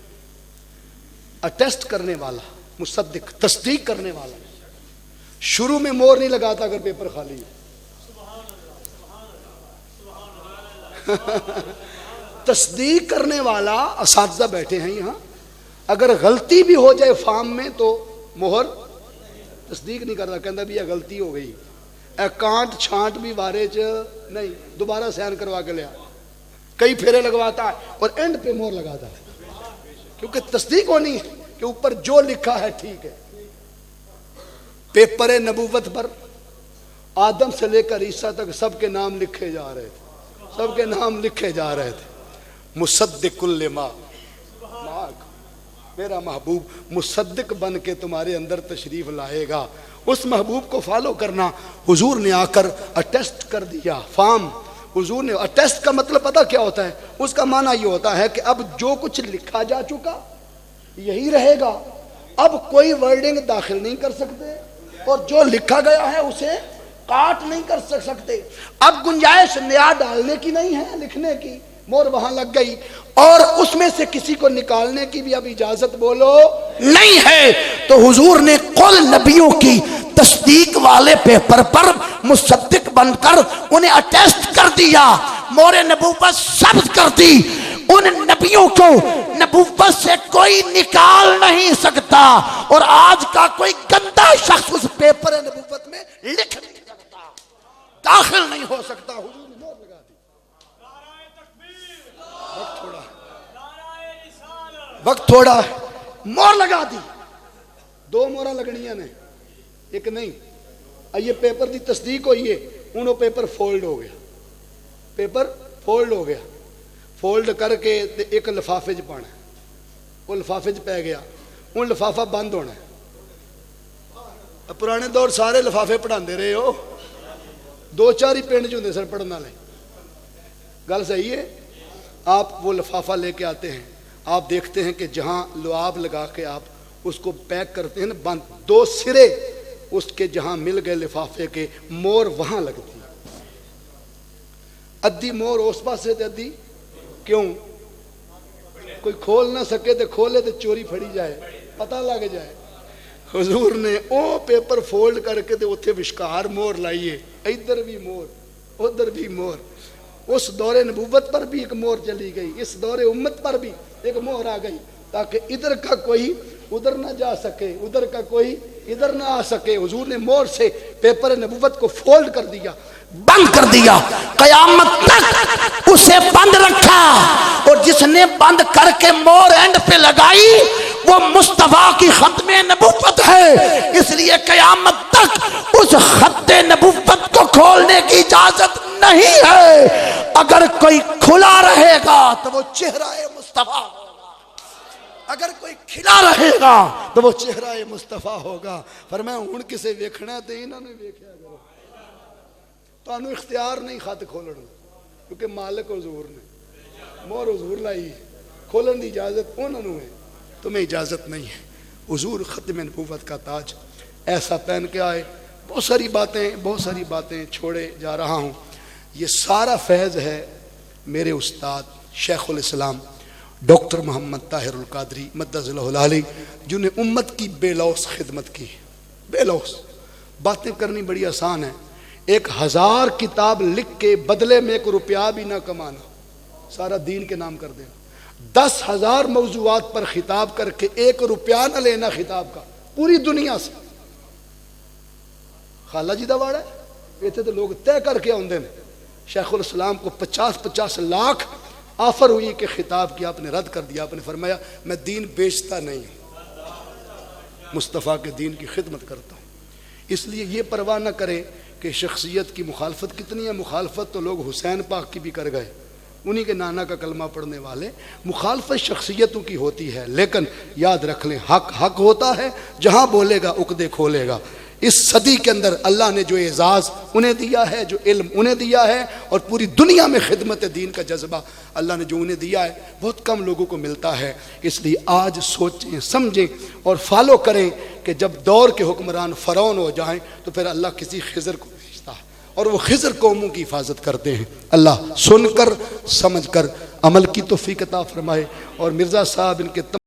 Speaker 1: اٹیسٹ کرنے والا مصدق تصدیق کرنے والا شروع میں مور نہیں لگاتا اگر پیپر خالی ہے. تصدیق کرنے والا اساتذہ بیٹھے ہیں یہاں, اگر غلطی بھی ہو جائے فارم میں تو مہر تصدیق نہیں کرتا, کہتا بھی یہ غلطی ہو گئی, کانٹ چھانٹ بھی بارے نہیں, دوبارہ سائن کروا کے لیا, کئی پھیرے لگواتا ہے اور اینڈ پہ مہر لگاتا ہے, کیونکہ تصدیق ہونی ہے کہ اوپر جو لکھا ہے ٹھیک ہے. پیپر نبوت پر آدم سے لے کر عیسیٰ تک سب کے نام لکھے جا رہے تھے, سب کے نام لکھے جا رہے تھے. مصدق لما, میرا محبوب مصدق بن کے تمہارے اندر تشریف لائے گا. اس محبوب کو فالو کرنا. حضور نے آ کر اٹیسٹ کر دیا فارم. حضور نے اٹیسٹ کا مطلب پتہ کیا ہوتا ہے؟ اس کا معنی یہ ہوتا ہے کہ اب جو کچھ لکھا جا چکا یہی رہے گا, اب کوئی ورڈنگ داخل نہیں کر سکتے, اور جو لکھا گیا ہے اسے کاٹ نہیں کر سکتے. اب گنجائش نیا ڈالنے کی نہیں ہے, لکھنے کی, مور وہاں لگ گئی, اور اس میں سے کسی کو نکالنے کی بھی اب اجازت بولو نہیں ہے. تو حضور نے قول نبیوں کی تصدیق والے پیپر پر مصدق بن کر انہیں اٹیسٹ کر دیا, مور نبوت ثبت کر دی. ان نبیوں کو نبوت سے کوئی نکال نہیں سکتا, اور آج کا کوئی گندا شخص اس پیپر نبوت میں لکھ نہیں سکتا, داخل نہیں ہو سکتا. حضور نے مور لگا دی. وقت تھوڑا ہے, مور لگا دی. 2 مورا لگنیاں نے, ایک نہیں. یہ پیپر دی تصدیق ہوئی ہے, انہوں پیپر فولڈ ہو گیا, پیپر فولڈ ہو گیا, فولڈ کر کے ایک لفافے چ پانا, وہ لفافے چ پی گیا, ان لفافہ بند ہونا ہے. پرانے دور سارے لفافے پڑھاندے رہے ہو, 2-4 ہی پنڈ چ ہوندے سر پڑھن والے. گل صحیح ہے. آپ وہ لفافہ لے کے آتے ہیں, آپ دیکھتے ہیں کہ جہاں لعاب لگا کے آپ اس کو پیک کرتے ہیں نا بند, 2 سرے اس کے جہاں مل گئے لفافے کے, مور وہاں لگتی ہے. ادھی مور اس پاسے تے ادھی, کیوں؟ کوئی کھول نہ سکے تے کھولے تے چوری پھڑی جائے, پتہ لگ جائے. حضور نے او پیپر فولڈ کر کے تے اتھے وشکار مور لائیے, ادھر بھی مور ادھر بھی مور. اس دور نبوت پر بھی ایک مور چلی گئی, اس دور امت پر بھی ایک مور آ گئی, تاکہ ادھر کا کوئی ادھر نہ جا سکے, ادھر کا کوئی ادھر نہ آ سکے. حضور نے مور سے پیپر نبوت کو فولڈ کر دیا, بند کر دیا, قیامت تک اسے بند رکھا. اور جس نے بند کر کے مور اینڈ پہ لگائی وہ مصطفیٰ کی ختم نبوت ہے. اس لیے قیامت تک اس خط نبوت کو کھولنے کی اجازت نہیں ہے. اگر کوئی کھلا رہے گا تو وہ چہرہ مصطفیٰ ہوگا, اگر کوئی کھلا رہے گا تو وہ چہرہ مصطفیٰ ہوگا. فرمایا ہن کسے ویکھنا تے انہاں نے ویکھیا کرو, تانوں اختیار نہیں خط کھولن دا, کیونکہ مالک حضور نے, مور حضور لائی, کھولن دی اجازت انہاں نوں ہے, تمہیں اجازت نہیں ہے. حضور ختم نبوت کا تاج ایسا پہن کے آئے. بہت ساری باتیں چھوڑے جا رہا ہوں. یہ سارا فیض ہے میرے استاد شیخ الاسلام ڈاکٹر محمد طاہر القادری مدظ اللہ العالی, جنہیں امت کی بے لوث خدمت کی. بے لوث باتیں کرنی بڑی آسان ہے, 1000 کتاب لکھ کے بدلے میں 1 روپیہ بھی نہ کمانا, سارا دین کے نام کر دینا. 10,000 موضوعات پر خطاب کر کے 1 روپیہ نہ لینا خطاب کا, پوری دنیا سے. خالہ جی دا واڑا ہے, یہ تو لوگ طے کر کے آندے ہیں. شیخ الاسلام کو 50 لاکھ آفر ہوئی کہ خطاب کیا, آپ نے رد کر دیا. آپ نے فرمایا میں دین بیچتا نہیں, مصطفیٰ کے دین کی خدمت کرتا ہوں. اس لیے یہ پرواہ نہ کریں کہ شخصیت کی مخالفت کتنی ہے. مخالفت تو لوگ حسین پاک کی بھی کر گئے, انہی کے نانا کا کلمہ پڑھنے والے. مخالفت شخصیتوں کی ہوتی ہے, لیکن یاد رکھ لیں حق حق ہوتا ہے, جہاں بولے گا عقدے کھولے گا. اس صدی کے اندر اللہ نے جو اعزاز انہیں دیا ہے, جو علم انہیں دیا ہے, اور پوری دنیا میں خدمت دین کا جذبہ اللہ نے جو انہیں دیا ہے, بہت کم لوگوں کو ملتا ہے. اس لیے آج سوچیں سمجھیں اور فالو کریں کہ جب دور کے حکمران فرعون ہو جائیں تو پھر اللہ کسی خضر کو بھیجتا ہے, اور وہ خضر قوموں کی حفاظت کرتے ہیں. اللہ سن کر سمجھ کر عمل کی توفیق عطا فرمائے، اور مرزا صاحب ان کے